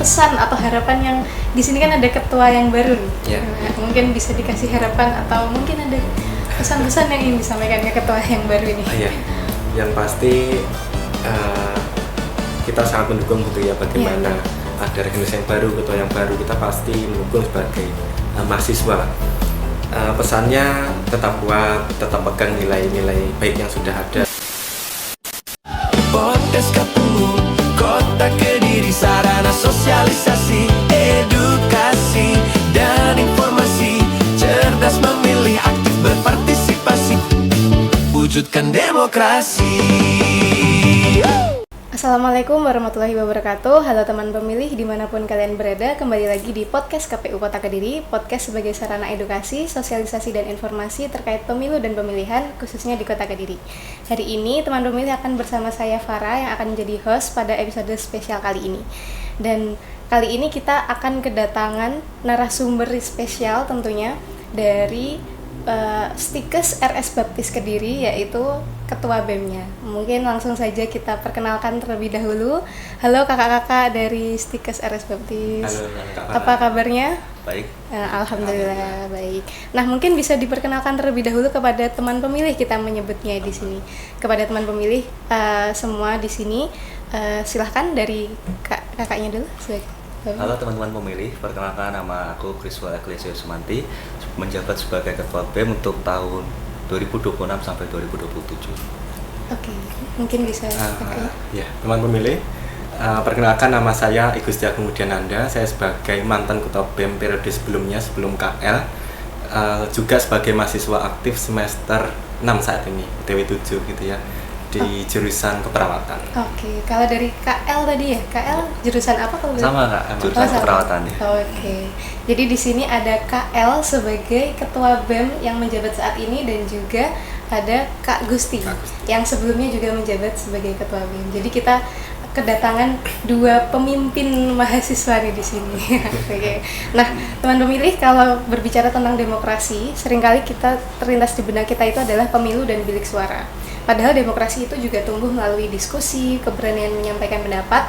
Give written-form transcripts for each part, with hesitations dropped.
pesan atau harapan yang di sini kan ada ketua yang baru nih. Yeah. Mungkin bisa dikasih harapan atau mungkin ada pesan-pesan yang ingin disampaikan ke ketua yang baru ini. Iya, yang pasti kita sangat mendukung gitu ya, bagaimana ada organisasi yang baru, ketua yang baru, kita pasti mendukung sebagai mahasiswa. Pesannya tetap kuat, tetap pegang nilai-nilai baik yang sudah ada. Podcast Ketemu Kota Kediri, sarana sosialisasi, edukasi, dan informasi. Cerdas memilih, aktif berpartisipasi, wujudkan demokrasi. Assalamualaikum warahmatullahi wabarakatuh. Halo teman pemilih dimanapun kalian berada, kembali lagi di podcast KPU Kota Kediri. Podcast sebagai sarana edukasi, sosialisasi, dan informasi terkait pemilu dan pemilihan, khususnya di Kota Kediri. Hari ini teman pemilih akan bersama saya Farah yang akan menjadi host pada episode spesial kali ini. Dan kali ini kita akan kedatangan narasumber spesial tentunya dari Stikes RS Baptis Kediri, yaitu Ketua BEM-nya. Mungkin langsung saja kita perkenalkan terlebih dahulu. Halo kakak-kakak dari Stikes RS Baptis. Halo, apa kabarnya? Baik. Alhamdulillah baik. Nah, mungkin bisa diperkenalkan terlebih dahulu kepada teman pemilih, kita menyebutnya di sini. Kepada teman pemilih semua di sini, silahkan dari kakaknya dulu. Halo teman-teman pemilih, perkenalkan nama aku Kriswa Eklesio Sumanti, menjabat sebagai Ketua BEM untuk tahun 2026 sampai 2027. Oke, mungkin bisa Ya, teman pemilih, perkenalkan nama saya Igusti Agung Mudiananda. Saya sebagai mantan Ketua BEM periode sebelumnya, sebelum KL, juga sebagai mahasiswa aktif semester 6 saat ini, TW 7 gitu ya, di jurusan keperawatan. Oke, kalau dari KL tadi ya, KL jurusan apa kalau Sama Kak, jurusan keperawatan ya. Oke, jadi di sini ada KL sebagai Ketua BEM yang menjabat saat ini, dan juga ada Kak Gusti yang sebelumnya juga menjabat sebagai Ketua BEM. Jadi kita kedatangan dua pemimpin mahasiswa nih di sini. Oke. Nah, teman pemilih, kalau berbicara tentang demokrasi, seringkali kita terlintas di benak kita itu adalah pemilu dan bilik suara. Padahal demokrasi itu juga tumbuh melalui diskusi, keberanian menyampaikan pendapat,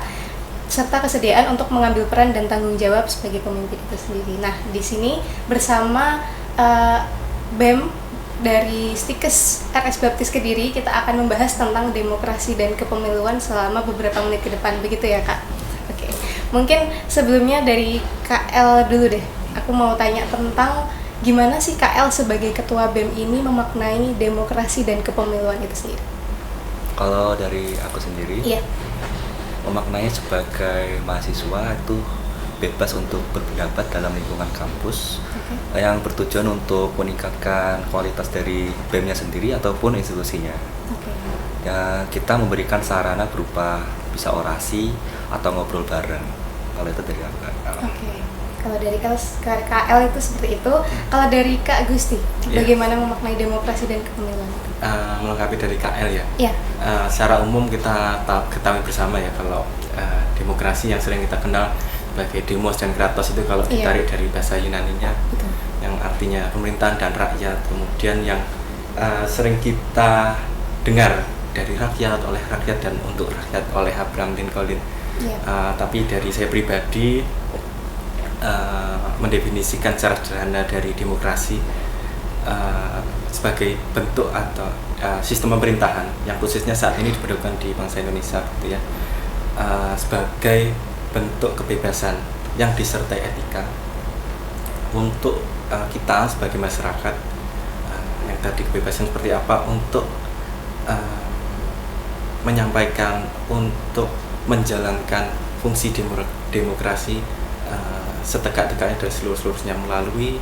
serta kesediaan untuk mengambil peran dan tanggung jawab sebagai pemimpin itu sendiri. Nah, di sini bersama BEM dari Stikes RS Baptis Kediri, kita akan membahas tentang demokrasi dan kepemiluan selama beberapa menit ke depan, begitu ya Kak? Oke, mungkin sebelumnya dari KL dulu deh, aku mau tanya tentang gimana sih KL sebagai Ketua BEM ini memaknai demokrasi dan kepemiluan itu sendiri? Kalau dari aku sendiri, memaknainya sebagai mahasiswa itu bebas untuk berpendapat dalam lingkungan kampus, yang bertujuan untuk meningkatkan kualitas dari BEM-nya sendiri ataupun institusinya. Ya, kita memberikan sarana berupa bisa orasi atau ngobrol bareng. Kalau itu dari aku. Kalau dari KL itu seperti itu. Kalau dari Kak Gusti, bagaimana memaknai demokrasi dan kepemiluan? Melengkapi dari KL ya. Iya. Secara umum kita ketahui bersama ya, kalau demokrasi yang sering kita kenal sebagai demos dan kratos itu kalau ditarik dari bahasa Yunaninya, yang artinya pemerintahan dan rakyat. Kemudian yang sering kita dengar dari rakyat, oleh rakyat, dan untuk rakyat oleh Abraham Lincoln. Tapi dari saya pribadi mendefinisikan secara sederhana dari demokrasi sebagai bentuk atau sistem pemerintahan yang khususnya saat ini diberlakukan di bangsa Indonesia gitu ya, sebagai bentuk kebebasan yang disertai etika untuk kita sebagai masyarakat, yang tadi kebebasan seperti apa, untuk menyampaikan, untuk menjalankan fungsi demokrasi setegak-tegaknya dan seluruhnya melalui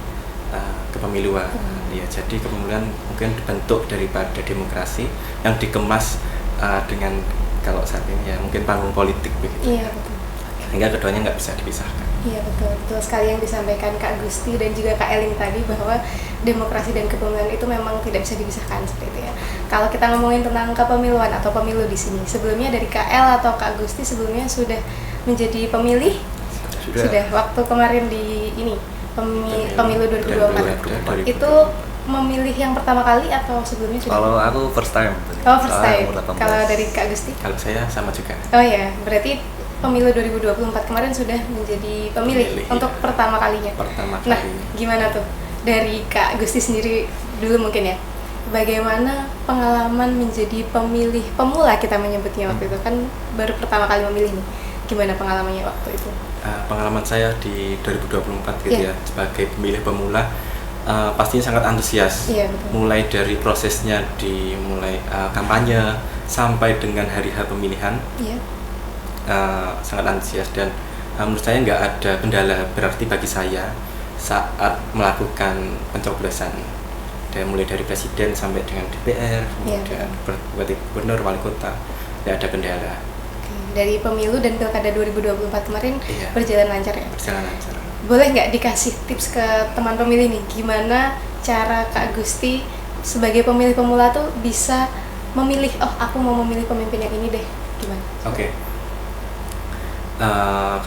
kepemiluan. Ya, jadi kepemiluan mungkin bentuk daripada demokrasi yang dikemas dengan, kalau saat ini ya mungkin panggung politik begitu. Iya, betul. Sehingga keduanya nggak bisa dipisahkan. Iya, betul sekali yang disampaikan Kak Gusti dan juga Kak Elin tadi, bahwa demokrasi dan kepemiluan itu memang tidak bisa dipisahkan seperti itu ya. Kalau kita ngomongin tentang kepemiluan atau pemilu di sini, sebelumnya dari KL atau Kak Gusti sebelumnya sudah menjadi pemilih? Sudah. Waktu kemarin di ini pemilu 2024 itu memilih yang pertama kali atau sebelumnya sudah? Kalau aku first time. First time. Kalau dari Kak Gusti? Kalau saya sama juga. Oh ya, berarti pemilu 2024 kemarin sudah menjadi pemilih untuk pertama kalinya. Nah, gimana tuh dari Kak Gusti sendiri dulu mungkin ya? Bagaimana pengalaman menjadi pemilih pemula kita menyebutnya waktu itu, kan baru pertama kali memilih nih. Gimana pengalamannya waktu itu? Pengalaman saya di 2024 gitu ya sebagai pemilih pemula, pastinya sangat antusias. Mulai dari prosesnya dimulai kampanye sampai dengan hari H pemilihan. Sangat antusias dan menurut saya nggak ada kendala berarti bagi saya saat melakukan pencoblosan, dan mulai dari presiden sampai dengan DPR, kemudian bupati, gubernur, wali kota, nggak ada kendala. Dari pemilu dan pilkada 2024 kemarin berjalan lancar ya? Berjalan lancar. Boleh nggak dikasih tips ke teman pemilih nih, gimana cara Kak Gusti sebagai pemilih pemula tuh bisa memilih, oh aku mau memilih pemimpin yang ini deh, gimana? Oke.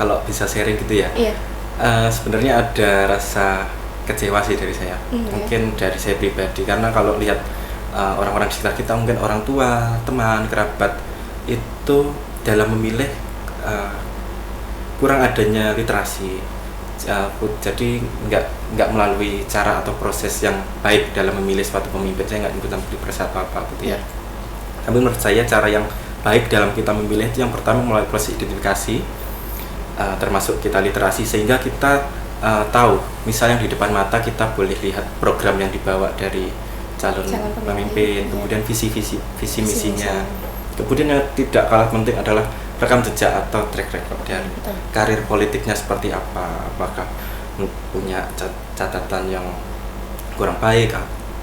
Kalau bisa sharing gitu ya, sebenarnya ada rasa kecewa sih dari saya, mungkin dari saya pribadi, karena kalau lihat orang-orang di sekitar kita, mungkin orang tua, teman, kerabat itu dalam memilih kurang adanya literasi, jadi nggak melalui cara atau proses yang baik dalam memilih suatu pemimpin. Saya nggak nyebut proses apa gitu ya, tapi menurut saya cara yang baik dalam kita memilih itu yang pertama melalui proses identifikasi, termasuk kita literasi, sehingga kita tahu misalnya di depan mata kita boleh lihat program yang dibawa dari calon pemimpin, kemudian visi misinya, kemudian yang tidak kalah penting adalah rekam jejak atau track record dari karir politiknya seperti apa, apakah punya catatan yang kurang baik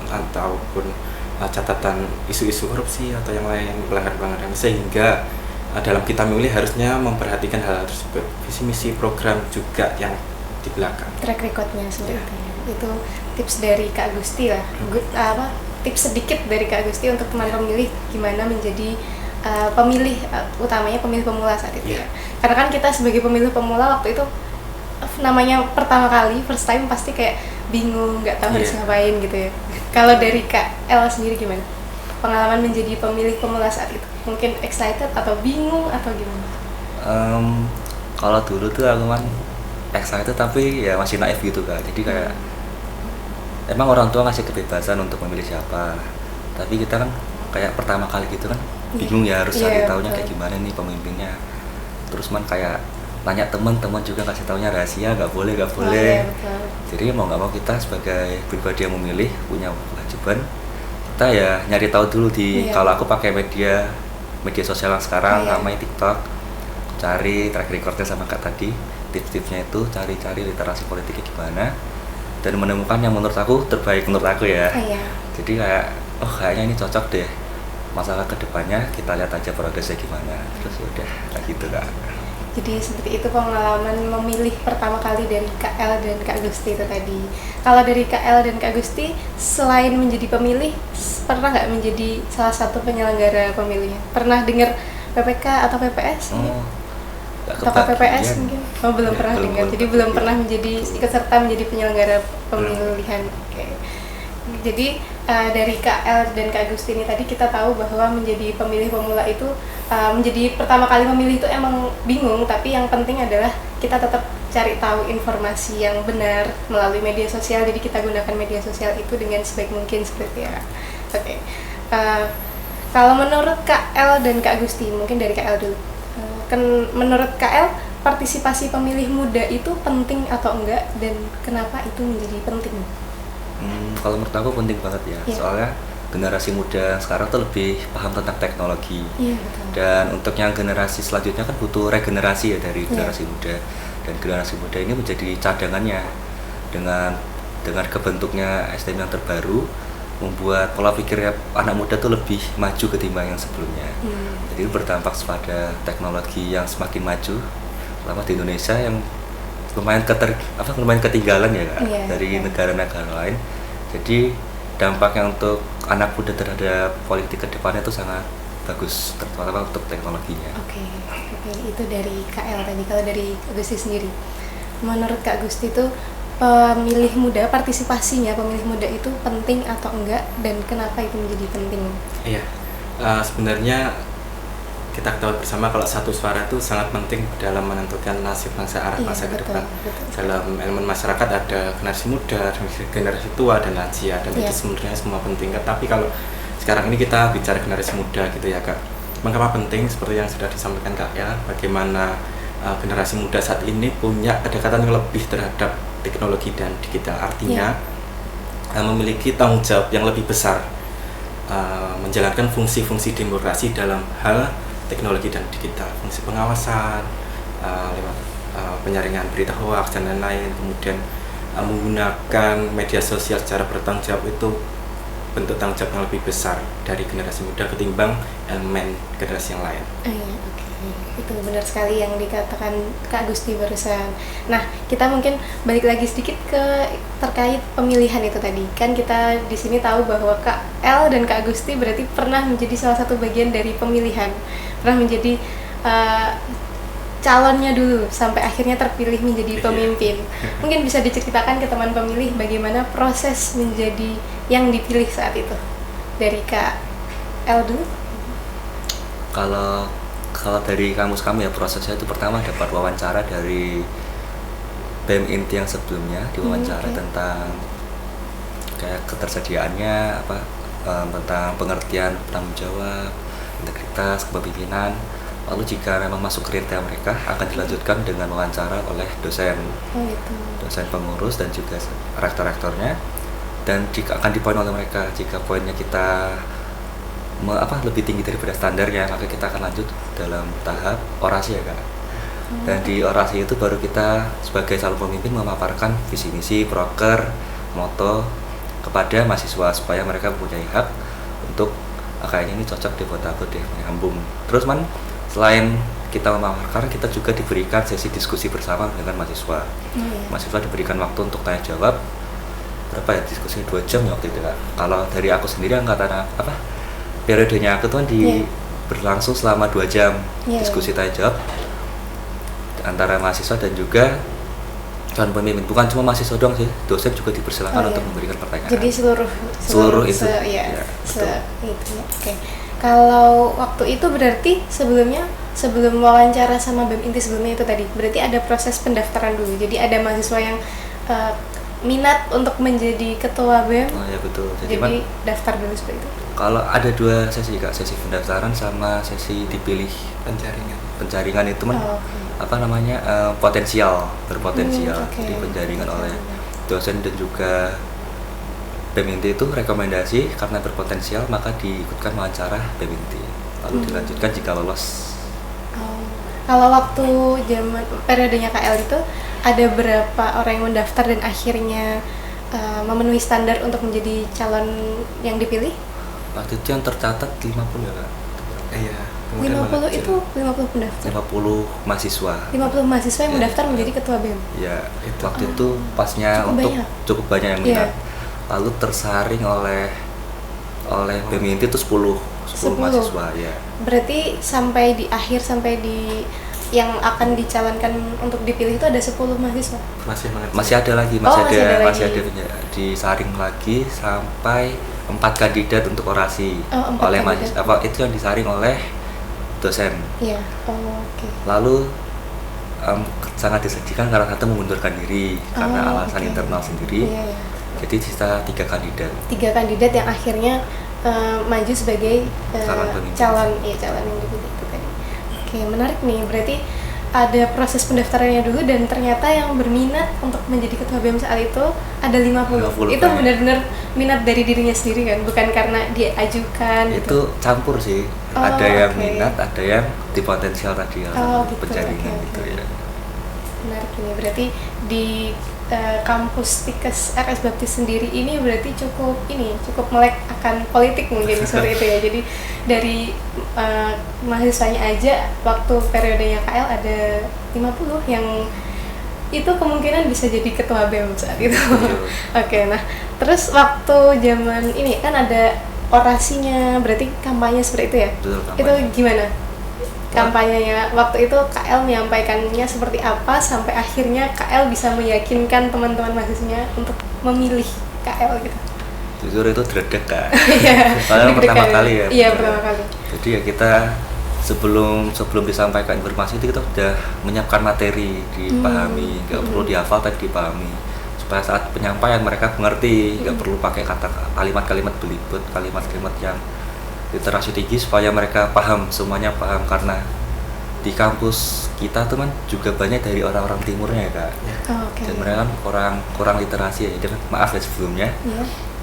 ataupun catatan isu-isu korupsi atau yang lain, pelanggaran-pelanggaran, sehingga dalam kita memilih harusnya memperhatikan hal tersebut, visi misi program juga yang di belakang, track recordnya seperti itu. Tips dari Kak Gusti lah, tips sedikit dari Kak Gusti untuk teman pemilih gimana menjadi pemilih, utamanya pemilih pemula saat itu ya. Karena kan kita sebagai pemilih pemula waktu itu namanya pertama kali, first time, pasti kayak bingung, nggak tahu harus ngapain gitu ya. Kalau dari Kak El sendiri gimana pengalaman menjadi pemilih pemula saat itu? Mungkin excited atau bingung atau gimana? Kalau dulu tuh aku kan excited tapi ya masih naif gitu kan. Jadi kayak emang orang tua ngasih kebebasan untuk memilih siapa, tapi kita kan kayak pertama kali gitu kan bingung ya, harus cari taunya kayak gimana nih pemimpinnya. Terus man kayak nanya teman-teman juga kasih taunya rahasia, nggak boleh. Jadi mau nggak mau kita sebagai pribadi yang memilih punya kewajiban, kita ya nyari tahu dulu di kalau aku pakai media sosial yang sekarang namanya TikTok, cari track recordnya sama Kak tadi, tips-tipsnya itu cari literasi politiknya gimana, dan menemukan yang menurut aku terbaik menurut aku ya. Jadi kayak kayaknya ini cocok deh, masalah kedepannya kita lihat aja progresnya gimana, terus udah kayak gitu Kak. Jadi seperti itu pengalaman memilih pertama kali dari Kak El dan Kak Gusti itu tadi. Kalau dari Kak El dan Kak Gusti, selain menjadi pemilih, pernah nggak menjadi salah satu penyelenggara pemilihnya? Pernah dengar PPK atau PPS? Atau PPS mungkin? Belum pernah dengar. Jadi belum pernah menjadi ikut serta menjadi penyelenggara pemilihan. Jadi dari Kak El dan Kak Gusti ini tadi kita tahu bahwa menjadi pemilih pemula itu menjadi pertama kali memilih itu emang bingung, tapi yang penting adalah kita tetap cari tahu informasi yang benar melalui media sosial. Jadi kita gunakan media sosial itu dengan sebaik mungkin seperti ya. Kalau menurut Kak El dan Kak Gusti, mungkin dari Kak El dulu. Menurut Kak El, partisipasi pemilih muda itu penting atau enggak, dan kenapa itu menjadi penting? Kalau menurut aku penting banget ya, soalnya generasi muda sekarang tuh lebih paham tentang teknologi, dan untuk yang generasi selanjutnya kan butuh regenerasi ya dari generasi muda, dan generasi muda ini menjadi cadangannya dengan kebentuknya SDM yang terbaru, membuat pola pikir anak muda tuh lebih maju ketimbang yang sebelumnya. Jadi berdampak pada teknologi yang semakin maju, terutama di Indonesia yang lumayan ketinggalan ya Kak, dari negara-negara lain. Jadi dampaknya untuk anak muda terhadap politik kedepannya itu sangat bagus, terutama untuk teknologinya. Oke, itu dari Kak El tadi. Kalau dari Gusti sendiri, menurut Kak Gusti itu pemilih muda, partisipasinya pemilih muda itu penting atau enggak, dan kenapa itu menjadi penting? Sebenarnya kita ketahui bersama kalau satu suara itu sangat penting dalam menentukan nasib bangsa arah bangsa ke depan. Dalam elemen masyarakat ada generasi muda, generasi tua dan lansia, dan itu sebenarnya semua penting. Tapi kalau sekarang ini kita bicara generasi muda gitu ya Kak, mengapa penting seperti yang sudah disampaikan Kak ya, bagaimana generasi muda saat ini punya kedekatan yang lebih terhadap teknologi dan digital, artinya memiliki tanggung jawab yang lebih besar menjalankan fungsi-fungsi demokrasi dalam hal teknologi dan digital, fungsi pengawasan lewat penyaringan berita hoax dan lain-lain, kemudian menggunakan media sosial secara bertanggung jawab, itu bentuk tanggung jawab yang lebih besar dari generasi muda ketimbang elemen generasi yang lain. Itu benar sekali yang dikatakan Kak Gusti barusan. Nah, kita mungkin balik lagi sedikit ke terkait pemilihan itu tadi. Kan kita di sini tahu bahwa Kak El dan Kak Gusti berarti pernah menjadi salah satu bagian dari pemilihan, pernah menjadi calonnya dulu sampai akhirnya terpilih menjadi pemimpin. Mungkin bisa diceritakan ke teman pemilih bagaimana proses menjadi yang dipilih saat itu dari Kak El dulu. Kalau dari kamus kami ya, prosesnya itu pertama dapat wawancara dari BEM Inti yang sebelumnya, diwawancara tentang kayak ketersediaannya tentang pengertian tanggung jawab, integritas, kepemimpinan. Lalu jika memang masuk kriteria mereka, akan dilanjutkan dengan wawancara oleh dosen pengurus dan juga rektor-rektornya, dan jika akan dipoin oleh mereka, jika poinnya kita lebih tinggi daripada standarnya, maka kita akan lanjut dalam tahap orasi ya Kak. Dan di orasi itu baru kita sebagai calon pemimpin memaparkan visi misi, proker, moto kepada mahasiswa supaya mereka mempunyai hak untuk kayaknya ini cocok deh buat aku deh, nyambung. Terus selain kita memaparkan, kita juga diberikan sesi diskusi bersama dengan mahasiswa. Mahasiswa diberikan waktu untuk tanya jawab, berapa ya, diskusi 2 jam ya waktu itu Kak. Kalau dari aku sendiri angkatan periodenya aku tuh berlangsung selama 2 jam diskusi tanya jawab antara mahasiswa dan juga calon pemimpin. Bukan cuma mahasiswa doang sih, dosen juga dipersilakan untuk memberikan pertanyaan. Jadi seluruh itu. Oke. Kalau waktu itu berarti sebelum wawancara sama BEM Inti sebelumnya itu tadi, berarti ada proses pendaftaran dulu. Jadi ada mahasiswa yang minat untuk menjadi ketua BEM. Oh ya betul. Jadi daftar dulu seperti itu. Kalau ada 2 sesi Kak, sesi pendaftaran sama sesi dipilih penjaringan itu berpotensial. Jadi penjaringan oleh dosen dan juga BEM Inti itu rekomendasi, karena berpotensial maka diikutkan wawancara BEM Inti, lalu dilanjutkan jika lolos. Kalau waktu zaman periodenya KL itu ada berapa orang yang mendaftar dan akhirnya memenuhi standar untuk menjadi calon yang dipilih? Waktu itu yang tercatat 50 ya Kak. Iya. 50 itu 50 pendaftar. 50 mahasiswa. 50 mahasiswa yang mendaftar menjadi ketua BEM. Ya, waktu itu pasnya cukup banyak yang minat. Lalu tersaring oleh BEM Inti itu 10 mahasiswa ya. Berarti sampai di akhir, sampai di yang akan dicalonkan untuk dipilih itu ada 10 mahasiswa. Masih ada lagi, disaring lagi sampai 4 kandidat untuk orasi oleh mahasiswa. Itu yang disaring oleh dosen. Iya. Lalu sangat disedihkan karena satu mengundurkan diri karena alasan internal sendiri. Jadi sisa 3 kandidat. 3 kandidat yang akhirnya maju sebagai calon yang dipilih itu tadi. Oke, menarik nih. Berarti ada proses pendaftarannya dulu dan ternyata yang berminat untuk menjadi ketua BEM saat itu ada 50. Itu benar-benar minat dari dirinya sendiri kan, bukan karena dia ajukan. Itu campur sih. Ada yang minat, ada yang di potensial tadi penjaringan gitu ya. Menarik ini. Berarti di kampus Tikes RS Baptis sendiri ini berarti cukup melek akan politik mungkin seperti itu ya. Jadi dari mahasiswanya aja waktu periodenya KL ada 50 yang itu kemungkinan bisa jadi ketua BEM saat itu. Oke, nah terus waktu zaman ini kan ada orasinya, berarti kampanye seperti itu ya? Betul, itu gimana? Kampanyenya waktu itu KL menyampaikannya seperti apa sampai akhirnya KL bisa meyakinkan teman-teman mahasiswanya untuk memilih KL gitu? Jujur itu dredeg Kak. Iya. Padahal pertama kali ya. Iya, pertama kali. Jadi ya kita sebelum disampaikan informasi itu kita sudah menyiapkan materi, dipahami, nggak perlu dihafal tapi dipahami supaya saat penyampaian mereka mengerti, nggak perlu pakai kata kalimat-kalimat belibet, kalimat-kalimat yang literasi tinggi supaya mereka paham, semuanya paham. Karena di kampus kita teman juga banyak dari orang-orang timurnya ya kak. Dan mereka kan kurang literasi ya, jadi maaf ya sebelumnya.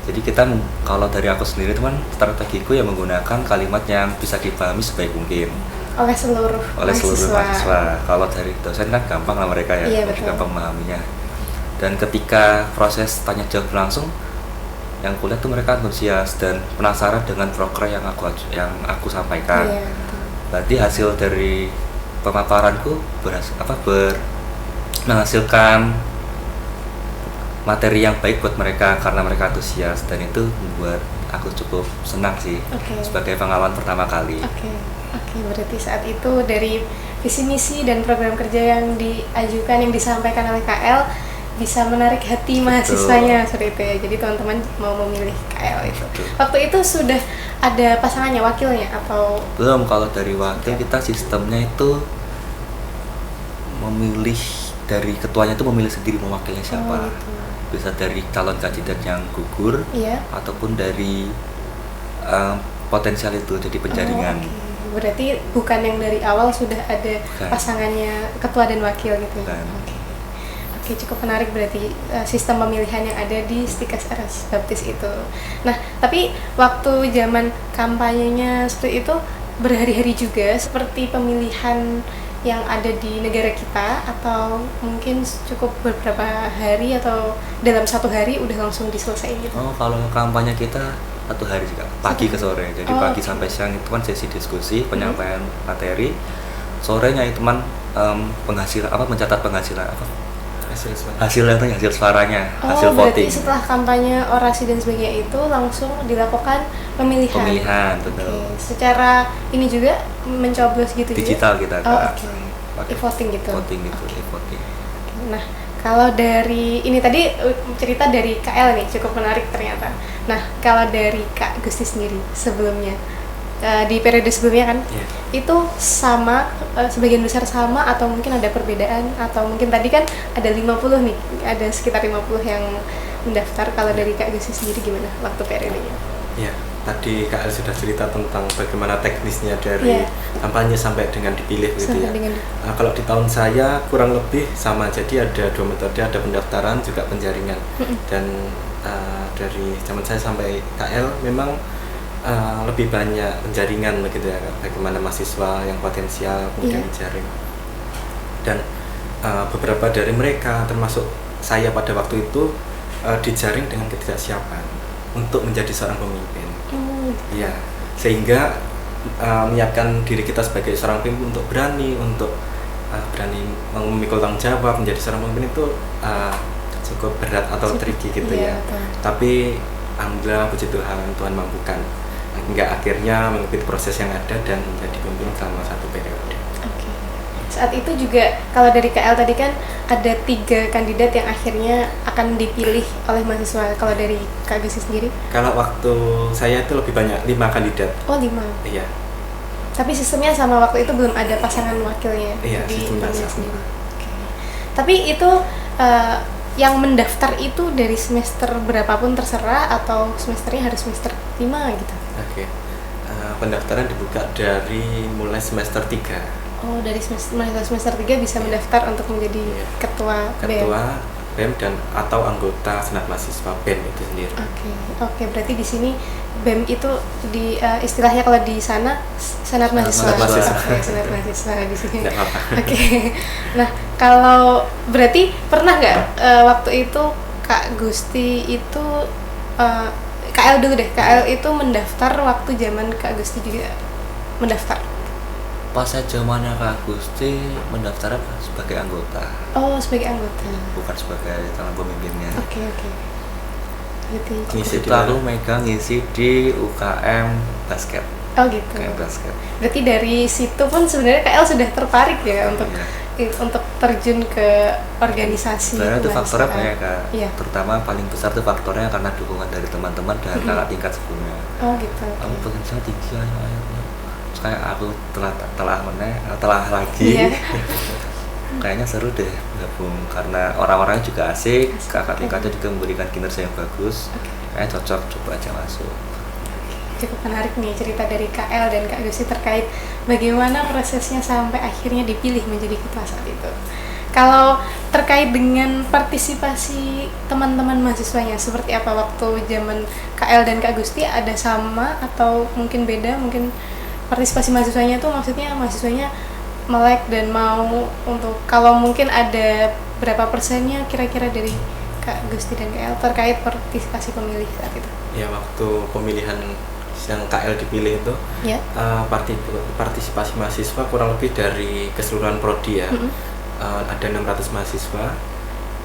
Jadi kita kalau dari aku sendiri teman, strategiku ya menggunakan kalimat yang bisa dipahami sebaik mungkin oleh seluruh mahasiswa. Kalau dari dosen kan gampang lah mereka ya, gampang memahaminya. Dan ketika proses tanya jawab langsung, yang kuliah tuh mereka antusias dan penasaran dengan program yang aku sampaikan. Berarti hasil dari pemaparanku menghasilkan materi yang baik buat mereka karena mereka antusias, dan itu membuat aku cukup senang sih sebagai pengalaman pertama kali. Berarti saat itu dari visi misi dan program kerja yang diajukan, yang disampaikan oleh KL bisa menarik hati mahasiswanya seperti itu ya. Jadi teman-teman mau memilih KL itu. Waktu itu sudah ada pasangannya, wakilnya atau belum? Kalau dari wakil kita sistemnya itu memilih dari ketuanya itu memilih sendiri mewakilnya siapa. Bisa dari calon kandidat yang gugur ataupun dari potensial itu jadi penjaringan. Berarti bukan yang dari awal sudah ada pasangannya ketua dan wakil gitu ya. Cukup menarik berarti sistem pemilihan yang ada di Stikes RS Baptis itu. Nah, tapi waktu zaman kampanyenya seperti itu berhari-hari juga seperti pemilihan yang ada di negara kita, atau mungkin cukup beberapa hari atau dalam satu hari udah langsung diselesaikan gitu? Kalau kampanye kita 1 hari juga, pagi ke sore. Jadi pagi sampai siang itu kan sesi diskusi, penyampaian materi. Sorenya itu penghasilan mencatat penghasilan hasil suaranya, hasil voting. Berarti setelah kampanye, orasi dan sebagainya itu langsung dilakukan pemilihan, betul. Secara ini juga mencoblos gitu digital juga? Kita e-voting gitu. E-voting. Nah, kalau dari ini tadi cerita dari KL nih cukup menarik ternyata. Nah, kalau dari Kak Gusti sendiri sebelumnya di periode sebelumnya kan itu sama, sebagian besar sama atau mungkin ada perbedaan, atau mungkin tadi kan ada 50 nih, ada sekitar 50 yang mendaftar. Kalau dari Kak Gusti sendiri gimana waktu periodenya? Tadi Kak El sudah cerita tentang bagaimana teknisnya dari kampanye sampai dengan dipilih gitu ya. Kalau di tahun saya kurang lebih sama, jadi ada 2 metode, ada pendaftaran juga penjaringan. Dan dari zaman saya sampai KL memang lebih banyak penjaringan begitu ya, bagaimana mahasiswa yang potensial kemudian dijaring. Dan beberapa dari mereka termasuk saya pada waktu itu dijaring dengan ketidaksiapan untuk menjadi seorang pemimpin. Sehingga menyiapkan diri kita sebagai seorang pemimpin untuk berani memikul tanggung jawab menjadi seorang pemimpin itu cukup berat atau tricky gitu ya. Tapi alhamdulillah puji Tuhan, Tuhan mampukan hingga akhirnya mengikuti proses yang ada dan menjadi pemimpin selama 1 periode. Saat itu juga kalau dari KL tadi kan ada 3 kandidat yang akhirnya akan dipilih oleh mahasiswa. Kalau dari Kak Gusti sendiri? Kalau waktu saya itu lebih banyak 5 kandidat. 5? Iya. Tapi sistemnya sama, waktu itu belum ada pasangan wakilnya di pemilihan sendiri. Tapi itu yang mendaftar itu dari semester berapapun terserah, atau semesternya harus semester 5 gitu? Pendaftaran dibuka dari mulai semester 3. Dari semester 3 bisa mendaftar untuk menjadi ketua BEM dan atau anggota senat mahasiswa BEM itu sendiri. Berarti di sini BEM itu di istilahnya kalau di sana senat mahasiswa. Senat mahasiswa di sini. Nah, kalau berarti pernah nggak waktu itu Kak Gusti itu KL dulu deh, KL itu mendaftar waktu zaman Kak Gusti juga mendaftar? Pas saya zamannya Kak Gusti mendaftar sebagai anggota. Sebagai anggota. Bukan sebagai calon pemimpinnya. Gitu. Itu aku megang ngisi di UKM basket. Gitu. UKM basket. Berarti dari situ pun sebenarnya KL sudah tertarik ya untuk terjun ke organisasi. Sebenarnya itu faktornya banyak Kak. Terutama paling besar itu faktornya karena dukungan dari teman-teman dan kakak tingkat sebelumnya. Gitu. Kamu potensial tinggi, ayo. kayak aku telah lagi kayaknya seru deh gabung karena orang-orangnya juga asik, kakak tingkatnya juga memberikan kinerja yang bagus, kayak cocok, coba aja masuk. Cukup menarik nih cerita dari KL dan Kak Gusti terkait bagaimana prosesnya sampai akhirnya dipilih menjadi ketua saat itu. Kalau terkait dengan partisipasi teman-teman mahasiswanya, seperti apa waktu zaman KL dan Kak Gusti, ada sama atau mungkin beda? Mungkin partisipasi mahasiswanya tuh maksudnya mahasiswanya melek dan mau untuk, kalau mungkin ada berapa persennya kira-kira dari Kak Gusti dan KL terkait partisipasi pemilih saat itu? Ya, waktu pemilihan yang KL dipilih itu partisipasi mahasiswa kurang lebih dari keseluruhan prodi ya. Ada 600 mahasiswa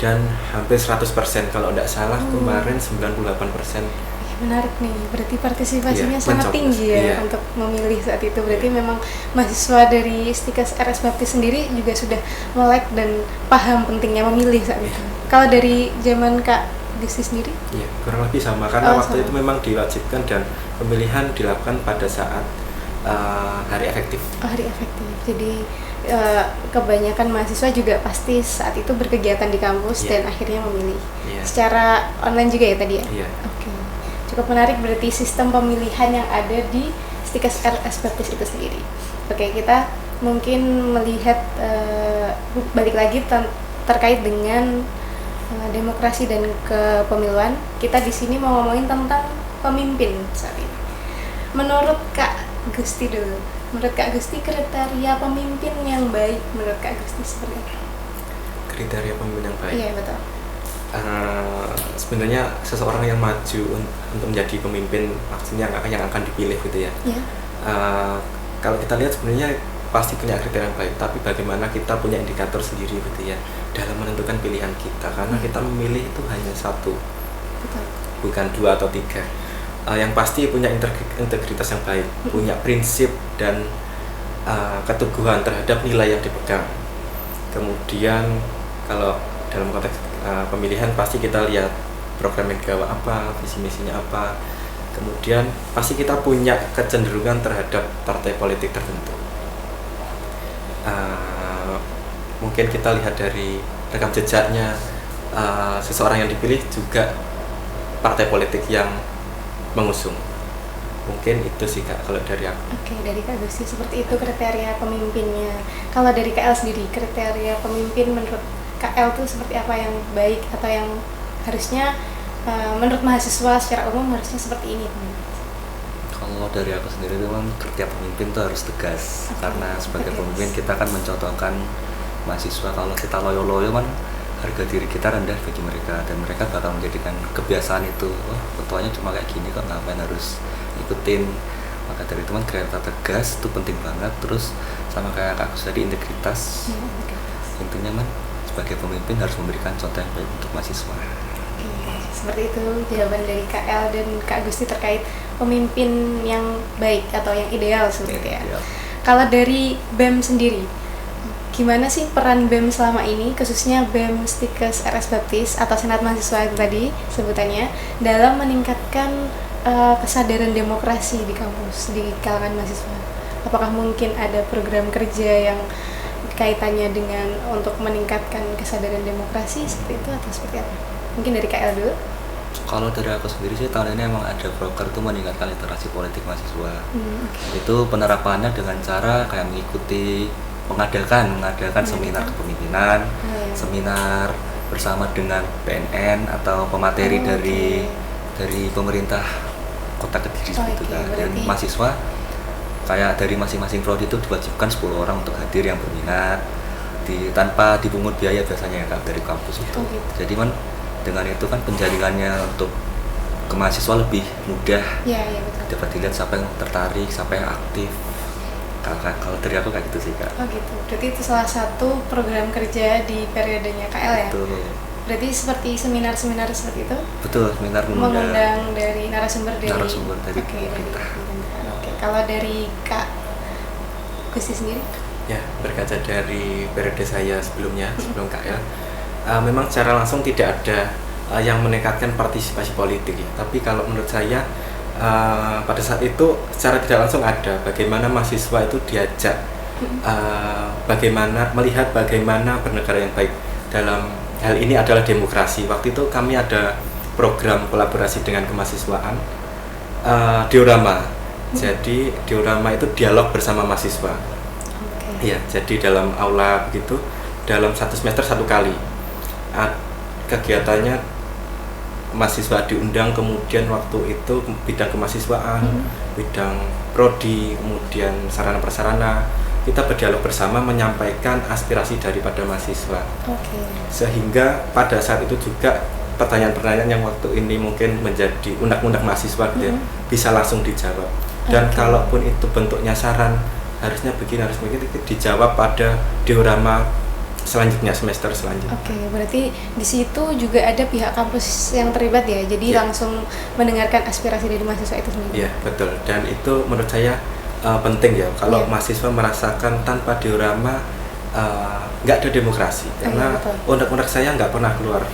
dan hampir 100%, kalau tidak salah kemarin 98%. Menarik nih, berarti partisipasinya sangat tinggi ya untuk memilih saat itu. Berarti memang mahasiswa dari Stikes RS Baptis sendiri juga sudah melek dan paham pentingnya memilih saat itu. Kalau dari zaman Kak Gusti sendiri? Iya, kurang lebih sama, karena waktu itu memang diwajibkan dan pemilihan dilakukan pada saat hari efektif. Hari efektif, jadi kebanyakan mahasiswa juga pasti saat itu berkegiatan di kampus dan akhirnya memilih secara online juga ya tadi ya? Oke. Cukup menarik berarti sistem pemilihan yang ada di Stikes RS Baptis itu sendiri. Oke, kita mungkin melihat balik lagi terkait dengan demokrasi dan kepemiluan. Kita di sini mau ngomongin tentang pemimpin saat ini. Menurut Kak Gusti dulu, menurut Kak Gusti kriteria pemimpin yang baik menurut Kak Gusti seperti apa? Kriteria pemimpin yang baik? Iya, betul. Sebenarnya seseorang yang maju untuk menjadi pemimpin, maksudnya yang akan dipilih gitu ya. Kalau kita lihat sebenarnya pasti punya kriteria yang baik, tapi bagaimana kita punya indikator sendiri gitu ya dalam menentukan pilihan kita, karena kita memilih itu hanya satu. Betul. Bukan 2 atau 3. Yang pasti punya integritas yang baik, punya prinsip dan keteguhan terhadap nilai yang dipegang. Kemudian kalau dalam konteks pemilihan pasti kita lihat program yang digawa apa, visi misinya apa. Kemudian pasti kita punya kecenderungan terhadap partai politik tertentu. Mungkin kita lihat dari rekam jejaknya seseorang yang dipilih juga partai politik yang mengusung. Mungkin itu sih Kak kalau dari aku. Oke, dari Kak Gusti seperti itu kriteria pemimpinnya. Kalau dari KL sendiri, kriteria pemimpin menurut KL itu seperti apa yang baik atau yang harusnya menurut mahasiswa secara umum harusnya seperti ini? Kalau dari aku sendiri memang kriteria pemimpin itu harus tegas, karena sebagai pemimpin kita kan mencontohkan mahasiswa. Kalau kita loyo-loyo kan harga diri kita rendah bagi mereka, dan mereka bakal menjadikan kebiasaan itu, ketuanya cuma kayak gini kok, ngapain harus ikutin. Maka dari itu kan kriteria tegas itu penting banget. Terus sama kayak Kak Gus tadi, integritas. Intinya kan sebagai pemimpin harus memberikan contoh yang baik untuk mahasiswa. Seperti itu jawaban dari KL dan Kak Gusti terkait pemimpin yang baik atau yang ideal seperti itu ya. Kalau dari BEM sendiri, gimana sih peran BEM selama ini, khususnya BEM Stikes RS Baptis atau Senat Mahasiswa yang tadi sebutannya, dalam meningkatkan kesadaran demokrasi di kampus, di kalangan mahasiswa? Apakah mungkin ada program kerja yang kaitannya dengan untuk meningkatkan kesadaran demokrasi seperti itu atau seperti apa? Mungkin dari KL dulu. Kalau dari aku sendiri sih tahun ini emang ada program itu meningkatkan literasi politik mahasiswa. Itu penerapannya dengan cara kayak mengadakan seminar kepemimpinan, seminar bersama dengan PNN atau pemateri dari pemerintah Kota Kediri gitu kan. Dan mahasiswa kayak dari masing-masing prodi itu diwajibkan 10 orang untuk hadir yang berminat tanpa dipungut biaya biasanya ya Kak dari kampus itu. Jadi kan dengan itu kan penjaringannya untuk ke mahasiswa lebih mudah. Dapat dilihat siapa yang tertarik, siapa yang aktif. Kalau dari aku kayak gitu sih Kak. Oh gitu, berarti itu salah satu program kerja di periodenya KL ya? Betul. Berarti seperti seminar-seminar seperti itu? Betul, seminar mengundang dari narasumber dari pemerintah. Oke, kalau dari Kak Gusti sendiri? Ya, berkaca dari periode saya sebelum KL, memang secara langsung tidak ada yang meningkatkan partisipasi politik ya. Tapi kalau menurut saya pada saat itu secara tidak langsung ada bagaimana mahasiswa itu diajak bagaimana melihat bagaimana bernegara yang baik. Dalam hal ini adalah demokrasi. Waktu itu kami ada program kolaborasi dengan kemahasiswaan, diorama. Jadi diorama itu dialog bersama mahasiswa. Iya, jadi dalam aula begitu, dalam 1 semester 1 kali. Kegiatannya mahasiswa diundang, kemudian waktu itu bidang kemahasiswaan, bidang prodi, kemudian sarana prasarana, kita berdialog bersama menyampaikan aspirasi daripada mahasiswa. Sehingga pada saat itu juga pertanyaan-pertanyaan yang waktu ini mungkin menjadi unek-unek mahasiswa gitu ya, bisa langsung dijawab. Dan kalaupun itu bentuknya saran, harusnya begini, harus begitu, dijawab pada diorama selanjutnya, semester selanjutnya. Berarti di situ juga ada pihak kampus yang terlibat ya, jadi langsung mendengarkan aspirasi dari mahasiswa itu sendiri. Iya, betul. Dan itu menurut saya penting ya, kalau mahasiswa merasakan tanpa diorama nggak ada demokrasi, karena unek-unek saya nggak pernah keluar.